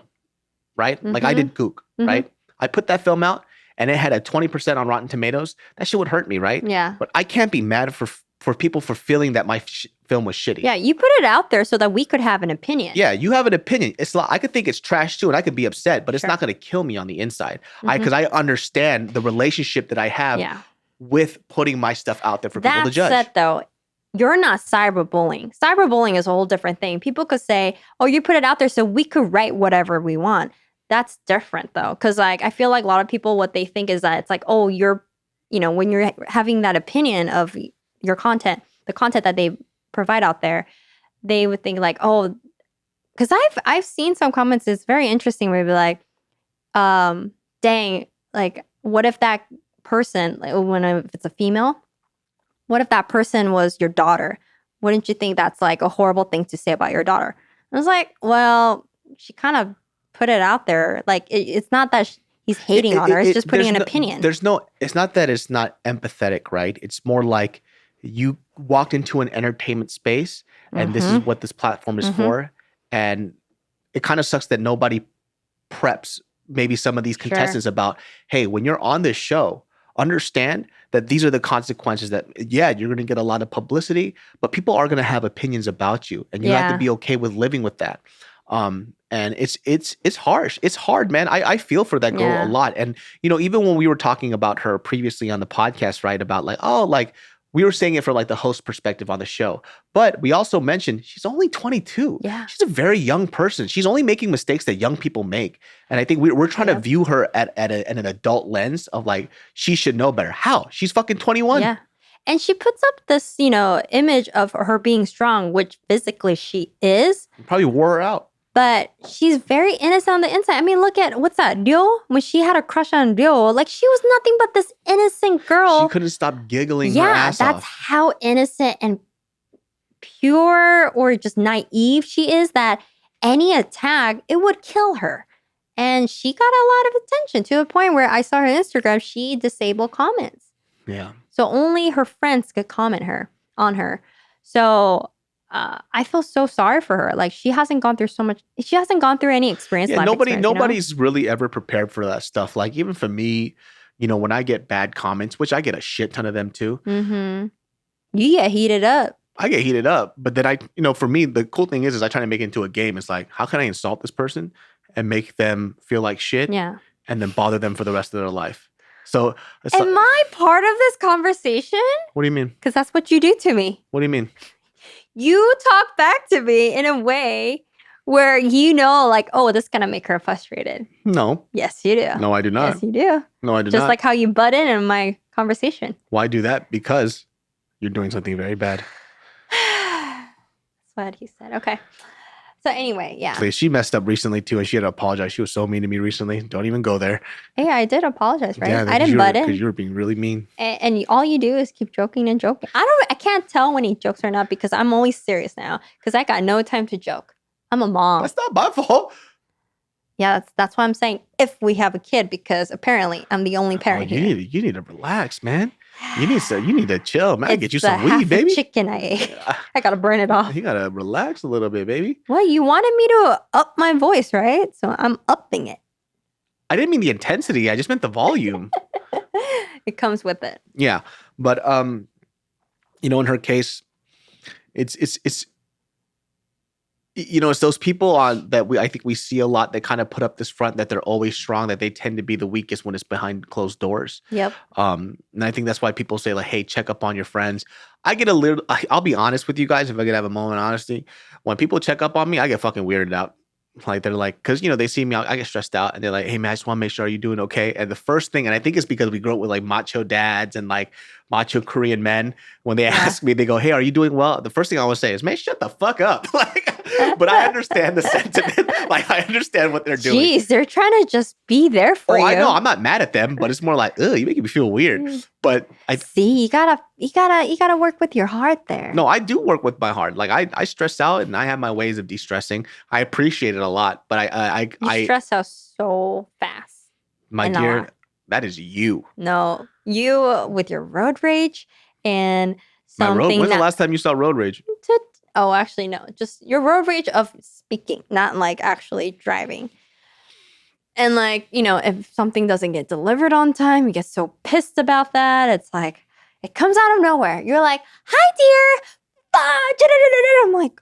right? Like I did Gook, right? I put that film out and it had a 20% on Rotten Tomatoes. That shit would hurt me, right? Yeah. But I can't be mad for people for feeling that my film was shitty. Yeah, you put it out there so that we could have an opinion. Yeah, you have an opinion. It's like, I could think it's trash too, and I could be upset, but it's not going to kill me on the inside. Because I understand the relationship that I have with putting my stuff out there for people to judge. That said, though, you're not cyberbullying. Cyberbullying is a whole different thing. People could say, oh, you put it out there so we could write whatever we want. That's different, though. Because, like, I feel like a lot of people, what they think is that it's like, oh, when you're having that opinion of your content, the content that they provide out there, they would think like, oh, because I've seen some comments, it's very interesting where you'd be like, dang, like, what if that person, like, if it's a female, what if that person was your daughter? Wouldn't you think that's like a horrible thing to say about your daughter? I was like, well, she kind of put it out there. Like, it's not that he's hating on her. It's just putting an opinion. It's not that it's not empathetic, right? It's more like you walked into an entertainment space and this is what this platform is for. And it kind of sucks that nobody preps maybe some of these contestants about, hey, when you're on this show, understand that these are the consequences that, you're going to get a lot of publicity, but people are going to have opinions about you. And you have to be okay with living with that. And it's harsh. It's hard, man. I feel for that girl a lot. And, even when we were talking about her previously on the podcast, right, about like, oh, like we were saying it from like the host perspective on the show, but we also mentioned she's only 22. Yeah. She's a very young person. She's only making mistakes that young people make. And I think we're trying to view her at an adult lens of like, she should know better. How? She's fucking 21. Yeah. And she puts up this, image of her being strong, which physically she is. Probably wore her out. But she's very innocent on the inside. I mean, look at, what's that, Ryo? When she had a crush on Ryo, like she was nothing but this innocent girl. She couldn't stop giggling her ass off. Yeah, that's how innocent and pure or just naive she is, that any attack, it would kill her. And she got a lot of attention to the point where I saw her on Instagram, she disabled comments. Yeah. So only her friends could comment on her. So I feel so sorry for her. Like she hasn't gone through so much. She hasn't gone through any experience. Yeah, life experience, nobody's really ever prepared for that stuff. Like even for me, when I get bad comments, which I get a shit ton of them too. Mm-hmm. You get heated up. I get heated up, but then for me, the cool thing is I try to make it into a game. It's like, how can I insult this person and make them feel like shit? Yeah. And then bother them for the rest of their life. So, am I part of this conversation? What do you mean? Because that's what you do to me. What do you mean? You talk back to me in a way where like, oh, this is going to make her frustrated. No. Yes, you do. No, I do not. Yes, you do. No, I do not. Just like how you butt in my conversation. Why do that? Because you're doing something very bad. That's what he said. Okay. So anyway, yeah. Please, she messed up recently too, and she had to apologize. She was so mean to me recently. Don't even go there. Hey, I did apologize, right? Yeah, I didn't butt in. Because you were being really mean. And all you do is keep joking and joking. I can't tell when he jokes or not because I'm always serious now because I got no time to joke. I'm a mom. That's not my fault. Yeah, that's why I'm saying if we have a kid because apparently I'm the only parent here. You need to relax, man. You need to chill, man. Get you some weed, half baby. Chicken I ate. I gotta burn it off. You gotta relax a little bit, baby. Well, you wanted me to up my voice, right? So I'm upping it. I didn't mean the intensity. I just meant the volume. It comes with it. Yeah, but in her case, it's it's those people that I think we see a lot that kind of put up this front that they're always strong, that they tend to be the weakest when it's behind closed doors. Yep. And I think that's why people say like, hey, check up on your friends. I'll be honest with you guys if I could have a moment of honesty. When people check up on me, I get fucking weirded out. Like they're like, because they see me, I get stressed out, and they're like, "Hey man, I just want to make sure you're doing okay." And the first thing, and I think it's because we grew up with like macho dads and like macho Korean men. When they ask me, they go, "Hey, are you doing well?" The first thing I always say is, "Man, shut the fuck up." But I understand the sentiment. Like I understand what they're doing. Jeez, they're trying to just be there for you. I know. I'm not mad at them, but it's more like, ugh, you making me feel weird. But see, you gotta work with your heart there. No, I do work with my heart. Like I stress out, and I have my ways of de-stressing. I appreciate it a lot, but you stress out so fast. My dear, that is you. No, you with your road rage and something. When's the last time you saw road rage? Oh, actually, no. Just your road rage of speaking, not like actually driving. And like, if something doesn't get delivered on time, you get so pissed about that. It's like, it comes out of nowhere. You're like, hi, dear. I'm like,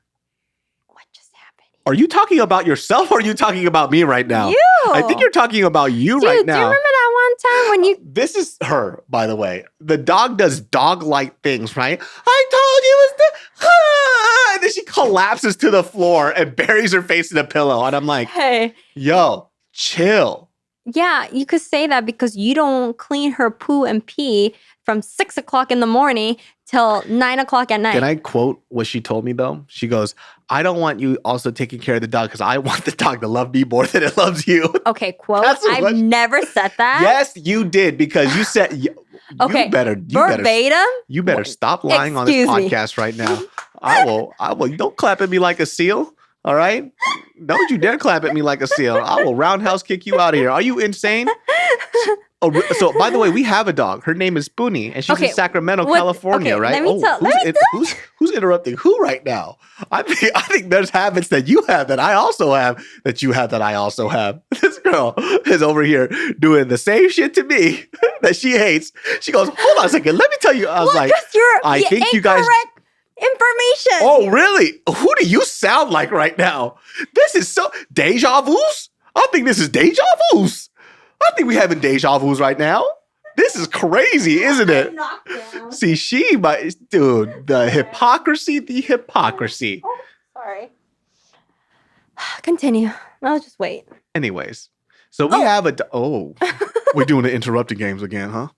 what just happened? Are you talking about yourself or are you talking about me right now? You. I think you're talking about you right now. Do you remember that one time when you... This is her, by the way. The dog does dog-like things, right? I told you it was the... And then she collapses to the floor and buries her face in a pillow. And I'm like, hey, yo, chill. Yeah, you could say that because you don't clean her poo and pee from 6 o'clock in the morning till 9 o'clock at night. Can I quote what she told me, though? She goes, I don't want you also taking care of the dog because I want the dog to love me more than it loves you. Okay, quote. I've never said that. Yes, you did because you said... Okay, verbatim. You better stop lying on this podcast right now. I will. Don't clap at me like a seal. All right? Don't you dare clap at me like a seal. I will roundhouse kick you out of here. Are you insane? So, by the way, we have a dog. Her name is Spoonie, and she's in Sacramento, California, right? Who's interrupting who right now? I think there's habits that you have that I also have, that you have that I also have. This girl is over here doing the same shit to me that she hates. She goes, hold on a second. Let me tell you. I think you guys... information. Oh, really? Who do you sound like right now? This is so deja vu's. I think this is deja vu's. I think we're having deja vu's right now. This is crazy, isn't it? See, dude, the hypocrisy. Oh, sorry. Continue. I'll just wait. Anyways, so we have we're doing the interrupting games again, huh?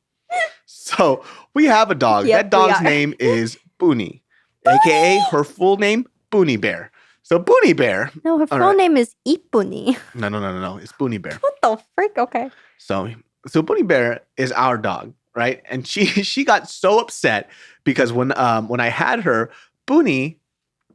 So we have a dog. Yep, that dog's name is Boonie. AKA her full name, Boonie Bear. So Boonie Bear. No, her full name is Ipuni. No. It's Boonie Bear. What the frick? Okay. So Boonie Bear is our dog, right? And she got so upset because when I had her, Boonie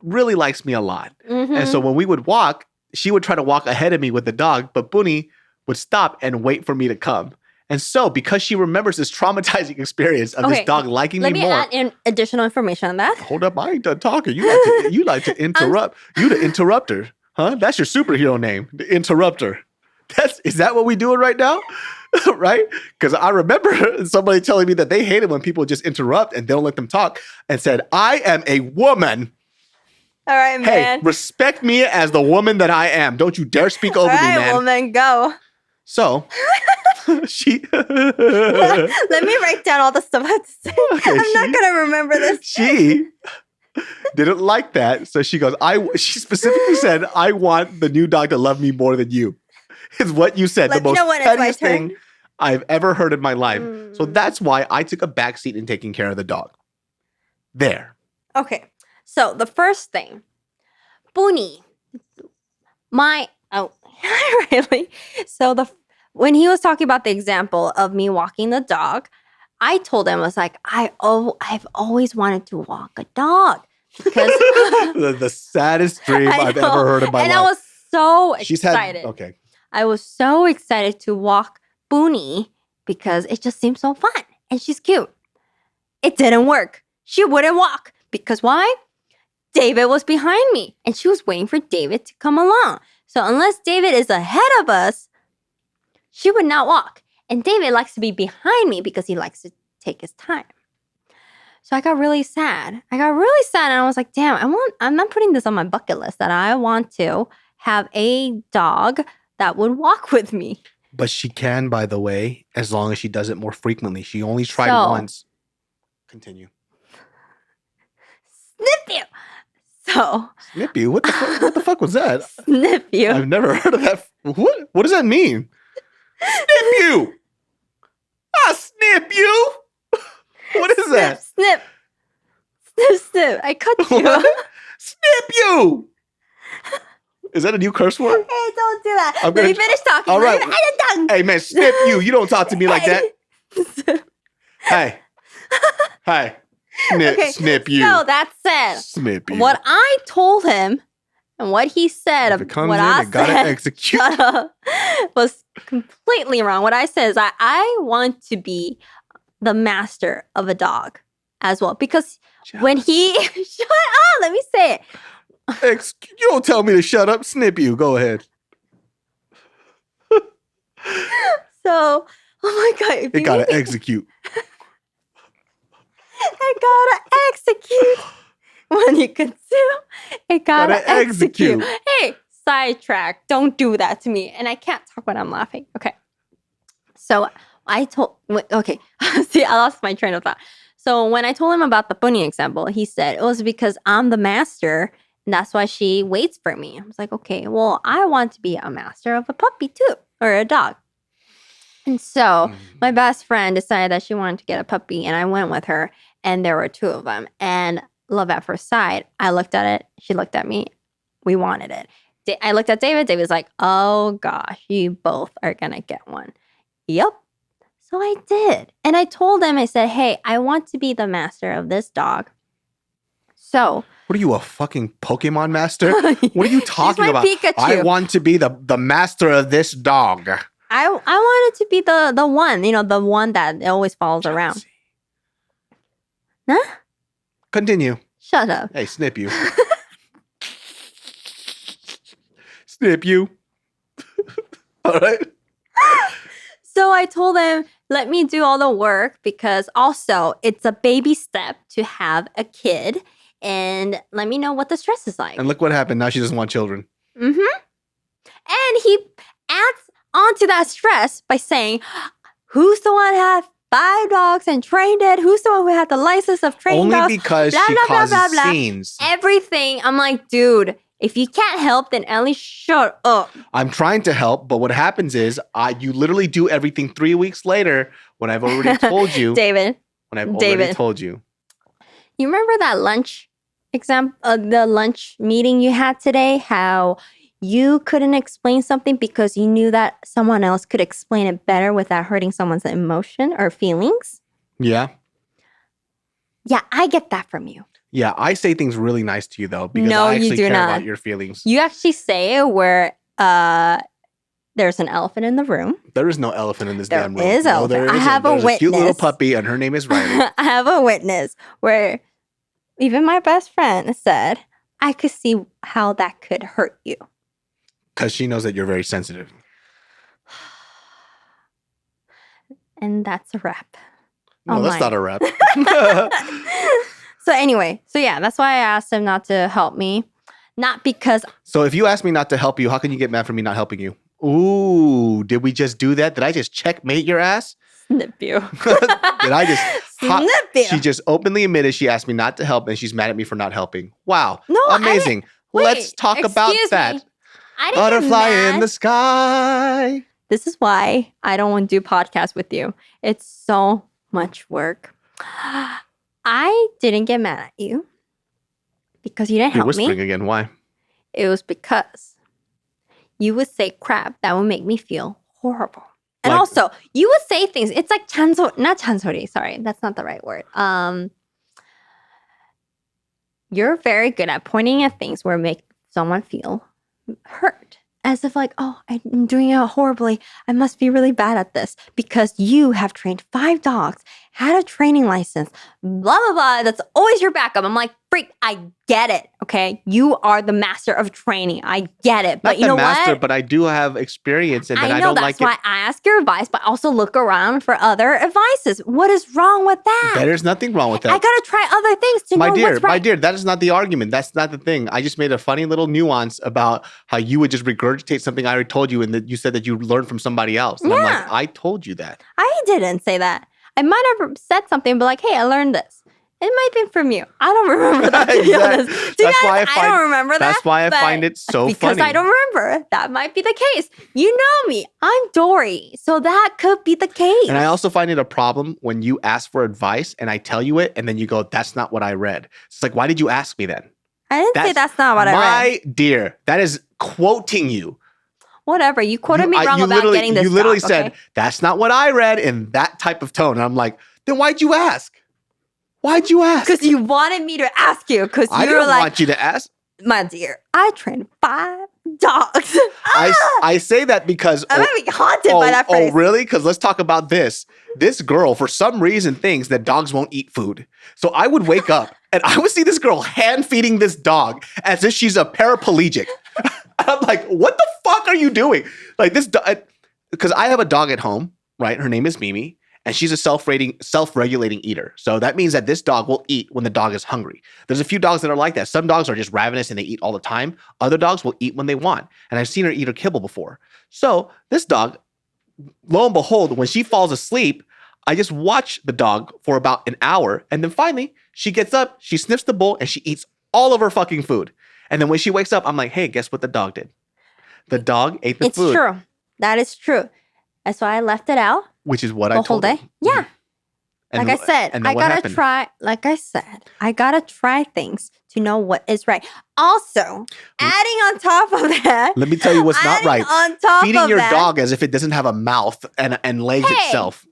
really likes me a lot. Mm-hmm. And so when we would walk, she would try to walk ahead of me with the dog, but Boonie would stop and wait for me to come. And so, because she remembers this traumatizing experience of this dog liking me more. Let me add in additional information on that. Hold up, I ain't done talking. You like to interrupt. You the interrupter, huh? That's your superhero name, the interrupter. Is that what we doing right now? Right? Because I remember somebody telling me that they hated when people just interrupt and don't let them talk, and said, "I am a woman. All right, man. Hey, respect me as the woman that I am. Don't you dare speak over me, man." All right, woman, go. So she Let me write down all the stuff I have to say. Okay, I'm not gonna remember this. She didn't like that, so she goes. She specifically said, "I want the new dog to love me more than you." Is what you said. Let the me know most when it's my pettiest turn. thing I've ever heard in my life. So that's why I took a backseat in taking care of the dog. There. Okay, so the first thing, Bunny, really. So when he was talking about the example of me walking the dog, I told him, I was like, I've always wanted to walk a dog because the saddest dream I've ever heard in my life. And I was so excited. Okay. I was so excited to walk Bunny because it just seemed so fun and she's cute. It didn't work. She wouldn't walk because why? David was behind me and she was waiting for David to come along. So unless David is ahead of us, she would not walk. And David likes to be behind me because he likes to take his time. So I got really sad. And I was like, damn, I'm not putting this on my bucket list that I want to have a dog that would walk with me. But she can, by the way, as long as she does it more frequently. She only tried once. Continue. Snip you. So. Snip you? What the fuck was that? Snip you. I've never heard of that. What does that mean? Snip you. Snip you. What is that? Snip. I cut you. Snip you. Is that a new curse word? Hey, don't do that. Let me finish talking. All right. Hey, man, snip you. You don't talk to me like that. Hey. Snip you. So that said, snip you. What I told him and what he said, gotta execute. Was completely wrong. What I said is I want to be the master of a dog as well. Because when he... Shut up! Let me say it. You don't tell me to shut up. Snip you. Go ahead. So, oh my God. It gotta execute. I gotta execute. When you can do, it gotta execute. Hey, sidetrack. Don't do that to me. And I can't talk when I'm laughing. Okay. So see, I lost my train of thought. So when I told him about the bunny example, he said it was because I'm the master and that's why she waits for me. I was like, okay, well, I want to be a master of a puppy too, or a dog. And so my best friend decided that she wanted to get a puppy and I went with her and there were two of them. And love at first sight, I looked at it, she looked at me, we wanted it. I looked at David, David's like, oh gosh, you both are gonna get one. Yep. So I did. And I told him, I said, hey, I want to be the master of this dog. So. What are you, a fucking Pokemon master? What are you talking about? Pikachu. I want to be the master of this dog. I wanted to be the one, the one that always follows around. Huh? Continue. Shut up. Hey, snip you. Snip you. All right. So I told him, let me do all the work because also it's a baby step to have a kid and let me know what the stress is like. And look what happened. Now she doesn't want children. Mm-hmm. And he adds onto that stress by saying, who's the one who had 5 dogs and trained it? Who's the one who had the license of training dogs? Only because she causes scenes. Everything. I'm like, dude, if you can't help, then at least shut up. I'm trying to help, but what happens is you literally do everything 3 weeks later when I've already told you. David. When I've already told you. You remember that lunch the lunch meeting you had today? How you couldn't explain something because you knew that someone else could explain it better without hurting someone's emotion or feelings? Yeah. Yeah, I get that from you. Yeah, I say things really nice to you though because I actually care about your feelings. You actually say it where There's an elephant in the room. There is no elephant in this There damn room. is No, elephant. there I isn't. have a There's a cute little witness. puppy, and her name is Riley. I have a witness where even my best friend said, I could see how that could hurt you. Because she knows that you're very sensitive. And that's a wrap. No, Oh that's my. not a wrap. So anyway, that's why I asked him not to help me. Not because So if you ask me not to help you, how can you get mad for me not helping you? Ooh, did we just do that? Did I just checkmate your ass? snip you. Did I just... Snip you. She just openly admitted she asked me not to help and she's mad at me for not helping. Wow. No, I amazing. wait, Let's talk about excuse that. me. I didn't Butterfly get mad. in the sky. This is why I don't want to do podcasts with you. It's so much work. I didn't get mad at you because you didn't You're help me. whispering again. Why? It was because you would say crap that would make me feel horrible. And Like- also, you would say things. It's like not chansori. Sorry, that's not the right word. You're very good at pointing at things where make someone feel hurt. As if like, oh, I'm doing it horribly. I must be really bad at this because you have trained 5 dogs, had a training license, blah, blah, blah. That's always your backup. I'm like, freak, I get it, okay? You are the master of training. I get it. But Not you know the master, what? but I do have experience and I that know don't that's like why it. I ask your advice, but also look around for other advices. What is wrong with that? There's nothing wrong with I that. gotta try other things to My know dear, what's right. that is not the argument. That's not the thing. I just made a funny little nuance about how you would just regurgitate something I already told you and that you said that you learned from somebody else. And I'm Yeah. like, I told you that. I didn't say that. I might have said something, but like, hey, I learned this. It might be from you. I don't remember that, to be Exactly. honest. To be That's why honest, I I don't find- remember that. That's why I but find it so because funny. I don't remember. That might be the case. You know me. I'm Dory. So that could be the case. And I also find it a problem when you ask for advice and I tell you it and then you go, that's not what I read. It's like, why did you ask me then? I didn't say that's not what I read. My dear, that is quoting you. Whatever. You quoted me wrong you about literally- getting this You literally job, said, okay? that's not what I read in that type of tone. And I'm like, then why'd you ask? Why'd you ask? Because you wanted me to ask you. Because I you were didn't like, want you to ask. my dear, I trained 5 dogs. I say that because... I'm gonna be haunted by that phrase. Oh, really? Because let's talk about this. This girl, for some reason, thinks that dogs won't eat food. So I would wake up and I would see this girl hand feeding this dog as if she's a paraplegic. I'm like, what the fuck are you doing? Like this, because I have a dog at home, right? Her name is Mimi. And she's a self-regulating eater. So that means that this dog will eat when the dog is hungry. There's a few dogs that are like that. Some dogs are just ravenous and they eat all the time. Other dogs will eat when they want. And I've seen her eat her kibble before. So this dog, lo and behold, when she falls asleep, I just watch the dog for about an hour. And then finally, she gets up, she sniffs the bowl, and she eats all of her fucking food. And then when she wakes up, I'm like, hey, guess what the dog did? The dog ate the food. It's true. That is true. That's why I left it out Which is what the I whole told her. day. Yeah. And Like I said, and then I what gotta happened? try. Like I said, I gotta try things to know what is right. Also, adding on top of that, Let me tell you what's not adding right. On top Feeding of your that, dog as if it doesn't have a mouth and legs Hey, itself.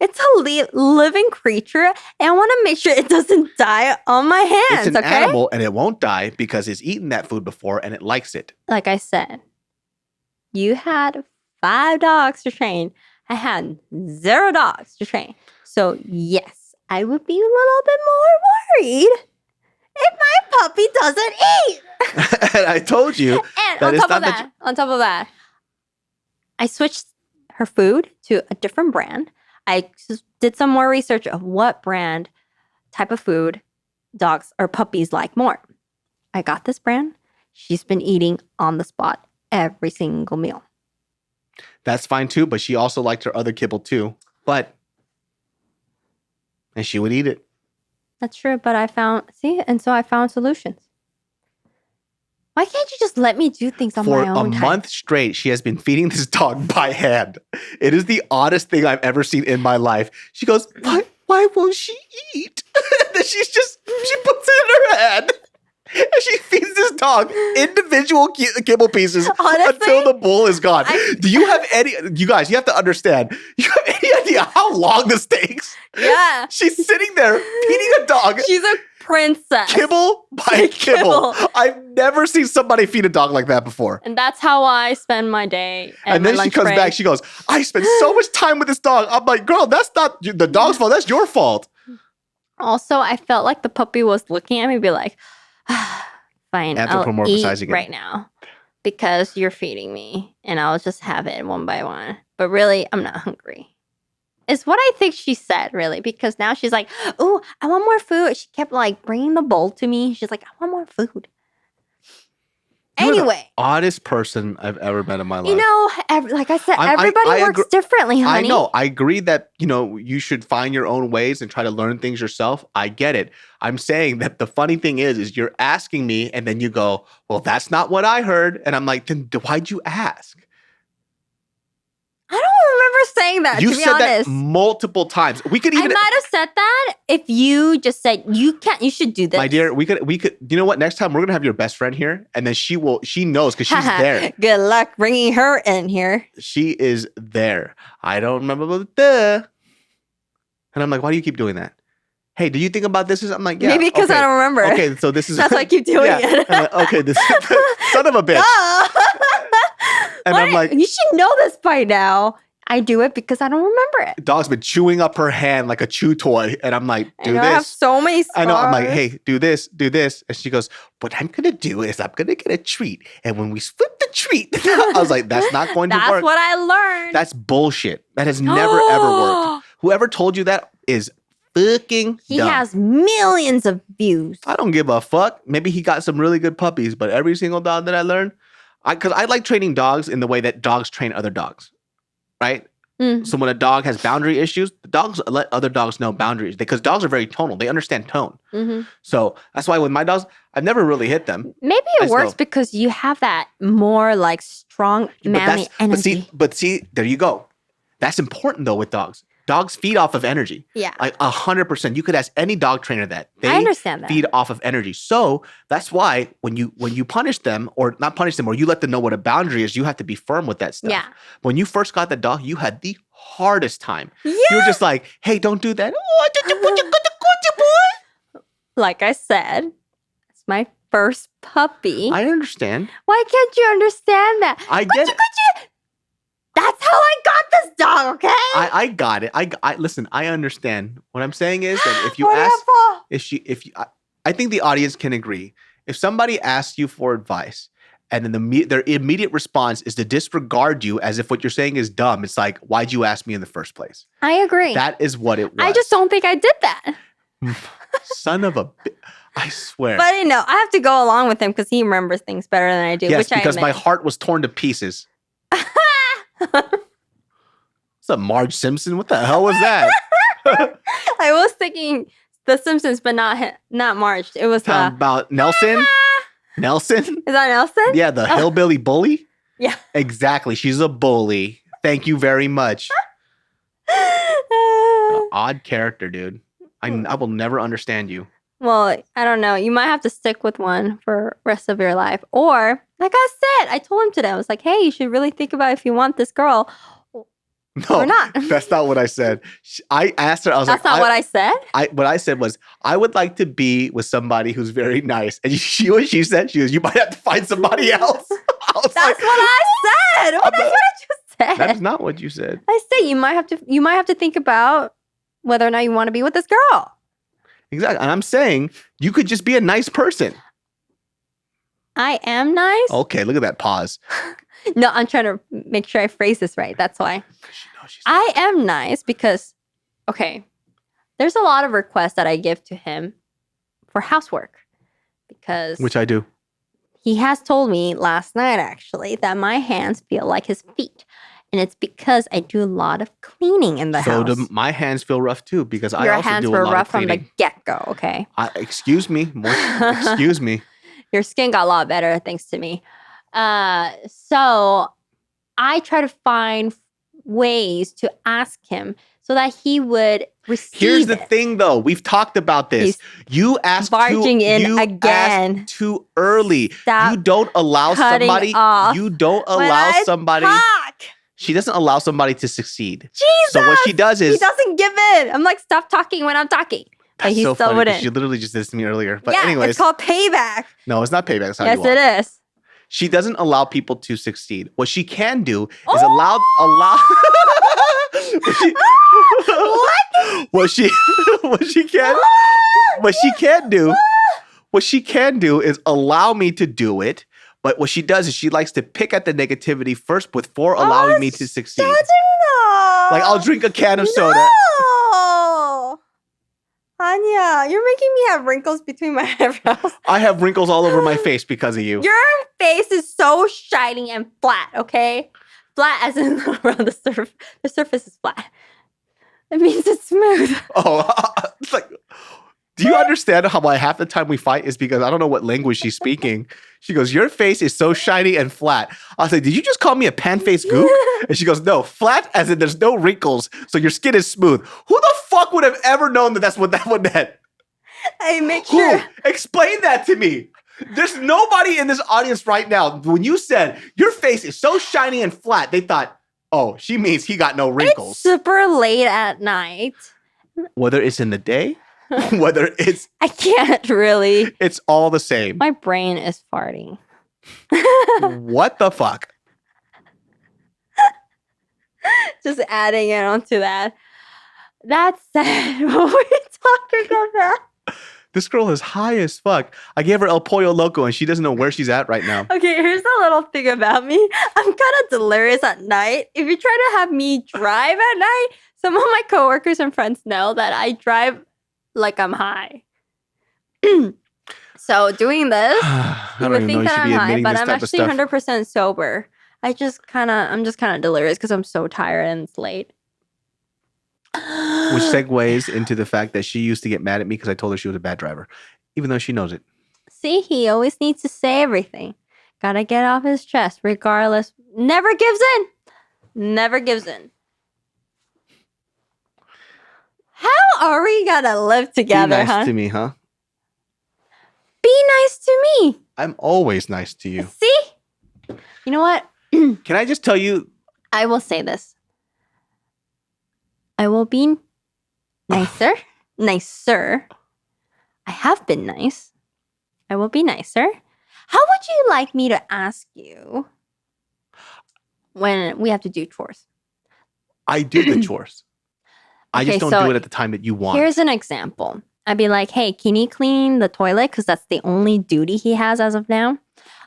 it's a living creature, and I want to make sure it doesn't die on my hands. It's an okay, animal and it won't die because it's eaten that food before and it likes it. like I said, you had 5 dogs to train. I had 0 dogs to train. So yes, I would be a little bit more worried if my puppy doesn't eat. And I told you And that on it's top not of that that, on top of that, I switched her food to a different brand. I did some more research of what brand, type of food dogs or puppies like more. I got this brand. She's been eating on the spot every single meal. that's fine too, but she also liked her other kibble too. And she would eat it. That's true, but I found solutions. Why can't you just let me do things on For my a own time? month straight, she has been feeding this dog by hand. It is the oddest thing I've ever seen in my life. She goes, why won't she eat? And then she puts it in her hand. And she feeds this dog individual kibble pieces Honestly, until the bowl is gone. I- Do you have any, you guys, you have to understand, you have any idea how long this takes? Yeah. She's sitting there feeding a dog. She's a princess. Kibble by kibble. I've never seen somebody feed a dog like that before. And that's how I spend my day. And then she comes back, she goes, I spent so much time with this dog. I'm like, girl, that's not the dog's fault. That's your fault. Also, I felt like the puppy was looking at me be like, fine, I'll eat right now because you're feeding me and I'll just have it one by one. But really, I'm not hungry. Is what I think she said, really, because now she's like, oh, I want more food. She kept like bringing the bowl to me. She's like, I want more food. Anyway. Oddest person I've ever met in my life. You know, like I said, everybody works differently, honey. I know. I agree that, you should find your own ways and try to learn things yourself. I get it. I'm saying that the funny thing is you're asking me and then you go, well, that's not what I heard. And I'm like, then why'd you ask? I don't remember saying that, to be honest. You said that multiple times. We could even... I might have said that if you just said, you should do this. My dear, we could, you know what? Next time we're going to have your best friend here and then she knows because she's there. Good luck bringing her in here. She is there. I don't remember the... And I'm like, why do you keep doing that? Hey, do you think about this? I'm like, yeah. Maybe because I don't remember. Okay, so this is... That's why I keep doing it. Like, okay, this son of a bitch. And I'm like... You should know this by now. I do it because I don't remember it. Dog's been chewing up her hand like a chew toy. And I'm like, do this. I have so many scars. I know. I'm like, hey, do this, do this. And she goes, what I'm going to do is I'm going to get a treat. And when we split the treat, I was like, that's not going to work. That's what I learned. That's bullshit. That has never, ever worked. Whoever told you that is fucking He dumb. has millions of views. I don't give a fuck. Maybe he got some really good puppies, but every single dog that I learned, because I like training dogs in the way that dogs train other dogs, right? Mm. So when a dog has boundary issues, the dogs let other dogs know boundaries because dogs are very tonal. They understand tone. Mm-hmm. So that's why with my dogs, I've never really hit them. Maybe it works because you have that more like strong, manly energy. But see, there you go. That's important though with dogs. Dogs feed off of energy. Yeah. Like 100%. You could ask any dog trainer that. I understand that. Feed off of energy. So that's why when you punish them or not punish them or you let them know what a boundary is, you have to be firm with that stuff. Yeah. When you first got the dog, you had the hardest time. Yeah. You were just like, hey, don't do that. Like I said, it's my first puppy. I understand. Why can't you understand that? I get it. That's how I got this dog, okay? I got it. I listen, I understand. What I'm saying is that if you ask, I think the audience can agree. If somebody asks you for advice and then their immediate response is to disregard you as if what you're saying is dumb, it's like, why'd you ask me in the first place? I agree. That is what it was. I just don't think I did that. Son of a bitch. I swear. But I know, I have to go along with him because he remembers things better than I do. Yes, which because I my heart was torn to pieces. What's up, Marge Simpson? What the hell was that? I was thinking The Simpsons, but not Marge. It was about Nelson. Nelson? Is that Nelson? Yeah, the hillbilly bully. Yeah, exactly. She's a bully. Thank you very much. Odd character, dude. I will never understand you. Well, I don't know. You might have to stick with one for the rest of your life. Or, like I said, I told him today, I was like, hey, you should really think about if you want this girl or not. That's not what I said. I asked her, I was that's not what I said? What I said was, I would like to be with somebody who's very nice. And she said, she goes, you might have to find somebody else. That's what I said. That's what I just said. That's not what you said. I said you might have to think about whether or not you want to be with this girl. Exactly. And I'm saying you could just be a nice person. I am nice? Okay, look at that pause. No, I'm trying to make sure I phrase this right. That's why. I am nice because, okay, there's a lot of requests that I give to him for housework. Which I do. He has told me last night, actually, that my hands feel like his feet. And it's because I do a lot of cleaning in the house. So my hands feel rough too because I also do a lot of cleaning. Your hands were rough from the get-go, okay? Excuse me. Excuse me. Your skin got a lot better thanks to me. So I try to find ways to ask him so that he would receive Here's the thing, though. We've talked about this. You asked too early. Stop you don't allow somebody. You don't allow somebody. She doesn't allow somebody to succeed. Jesus! So what she does is... He doesn't give in. I'm like, stop talking when I'm talking. But That's he so still funny. 'Cause wouldn't. She literally just did this to me earlier. But yeah, anyways, it's called payback. no, it's not payback. That's how Yes, you are. it is. She doesn't allow people to succeed. What she can do is Oh! allow what she what she can what she can do what she can do is allow me to do it. But what she does is she likes to pick at the negativity first before allowing me to succeed. Like I'll drink a can of soda. No! Anya, you're making me have wrinkles between my eyebrows. I have wrinkles all over my face because of you. Your face is so shiny and flat, okay? Flat as in around the surface. The surface is flat. It means it's smooth. Oh, it's like, do you understand how half the time we fight is because I don't know what language she's speaking? She goes, your face is so shiny and flat. I was like, did you just call me a pan-faced gook? And she goes, no, flat as in there's no wrinkles, so your skin is smooth. Who the fuck would have ever known that that's what that one meant? I make sure. Who? Explain that to me. There's nobody in this audience right now. When you said your face is so shiny and flat, they thought, oh, she means he got no wrinkles. It's super late at night. Whether it's in the day, whether it's... I can't really. It's all the same. My brain is farting. What the fuck? Just adding it onto that. That's sad. What were we talking about? This girl is high as fuck. I gave her El Pollo Loco and she doesn't know where she's at right now. Okay, here's a little thing about me. I'm kind of delirious at night. If you try to have me drive at night, some of my coworkers and friends know that I drive like I'm high. So doing this, you would think that I'm high, but I'm actually 100% sober. I'm just kind of delirious because I'm so tired and it's late. Which segues into the fact that she used to get mad at me because I told her she was a bad driver, even though she knows it. See, he always needs to say everything. Gotta get off his chest, regardless. Never gives in. Never gives in. How are we gonna live together, Be nice to me, huh? Be nice to me. I'm always nice to you. See? You know what? Can I just tell you? I will say this. I will be nicer. Nicer. I have been nice. I will be nicer. How would you like me to ask you when we have to do chores? I do the chores. I just don't do it at the time that you want. Here's an example. I'd be like, hey, can you clean the toilet? Because that's the only duty he has as of now.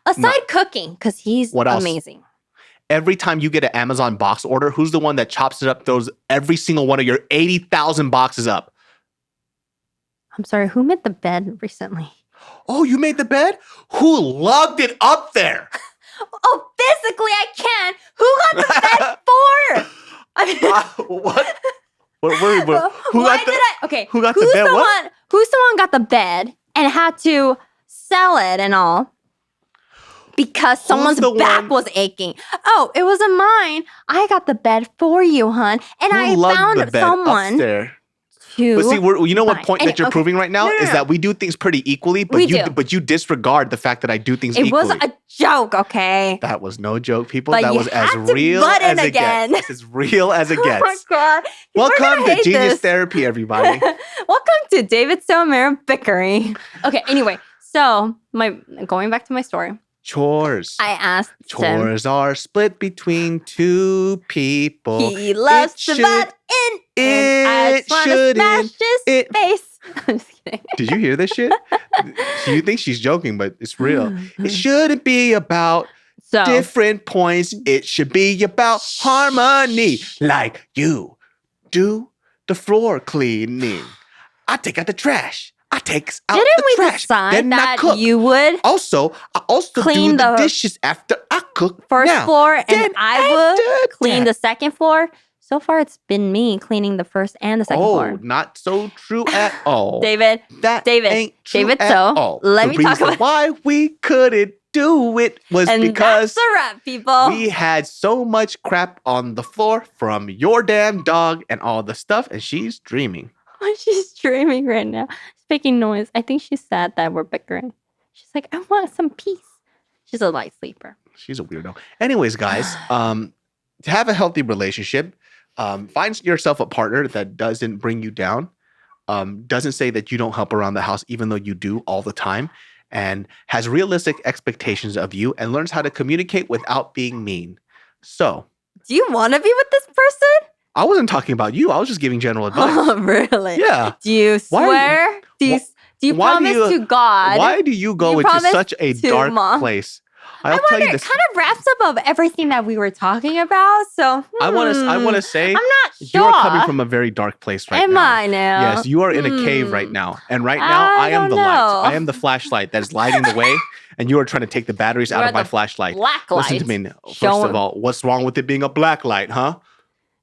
Aside cooking, because he's amazing. Every time you get an Amazon box order, who's the one that chops it up, throws every single one of your 80,000 boxes up? I'm sorry, who made the bed recently? Oh, you made the bed? Who lugged it up there? Oh, physically I can. Who got the bed for? What? Who got the bed? What? Who's the one got the bed and had to sell it and all? Because someone's back was aching. Oh, it wasn't mine. I got the bed for you, hon. And I found someone upstairs? to... But see, you know what point that you're proving right now is that we do things pretty equally, but you disregard the fact that I do things equally. It was a joke, okay? That was no joke, people. But that was as real as it gets. It's as real as it gets. Oh my God. Welcome to Genius Therapy, everybody. Welcome to DavidSoComedyBooking. Okay, anyway, so going back to my story. Chores. I asked him. Chores are split between two people. He loves to butt in. I just want to smash his face. I'm just kidding. Did you hear this shit? You think she's joking, but it's real. It shouldn't be about different points. It should be about harmony. Like you do the floor cleaning. I take out the trash. I take out the trash. Didn't we decide that you would I also clean do the dishes after I cook first floor and then I would clean the second floor? So far, it's been me cleaning the first and the second floor. Oh, not so true at all. David, ain't true at all. Let me talk about why we couldn't do it was because that's a wrap, people. We had so much crap on the floor from your damn dog and all the stuff, and she's dreaming. She's dreaming right now. She's making noise. I think she's sad that we're bickering. She's like, I want some peace. She's a light sleeper. She's a weirdo. Anyways, guys, to have a healthy relationship, find yourself a partner that doesn't bring you down. doesn't say that you don't help around the house, even though you do all the time, and has realistic expectations of you and learns how to communicate without being mean. So, Do you want to be with this person? I wasn't talking about you. I was just giving general advice. Oh, really? Yeah. Do you Why are swear? Do you why do promise you- to God? Why do you go You into promised such a to dark Mom. place? I I'll tell wonder, you it this. kind of wraps up of everything that we were talking about. So I want to say I'm not sure. you are coming from a very dark place right Am now. I now? Yes, you are in a cave right now. And right now, I am don't the know. light. I am the flashlight that is lighting the way. And you are trying to take the batteries You out are of my the flashlight. black Listen light. to me. First Showing- of all, what's wrong with it being a black light, huh?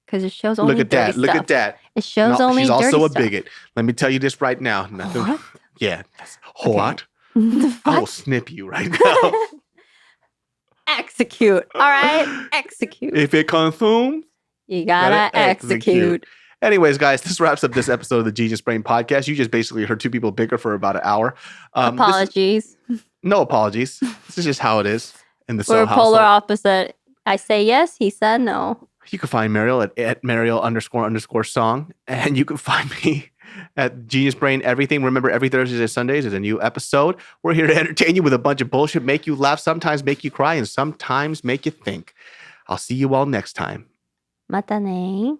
Because it shows only Look at dirty that. Look stuff. at that. It shows No, only she's dirty also a stuff. bigot. Let me tell you this right now. Nothing. What? Yeah. What? The I will fuck? snip you right now. Execute. All right. Execute. If it consumes. You gotta execute. Anyways, guys, this wraps up this episode of the Genius Brain Podcast. You just basically heard two people bicker for about an hour. Apologies. No apologies. This is just how it is in the We're Soul polar household. opposite. I say yes, he said no. You can find Mariel at Mariel__song. And you can find me at Genius Brain Everything. Remember, every Thursdays and Sundays is a new episode. We're here to entertain you with a bunch of bullshit, make you laugh, sometimes make you cry, and sometimes make you think. I'll see you all next time. Mata ne.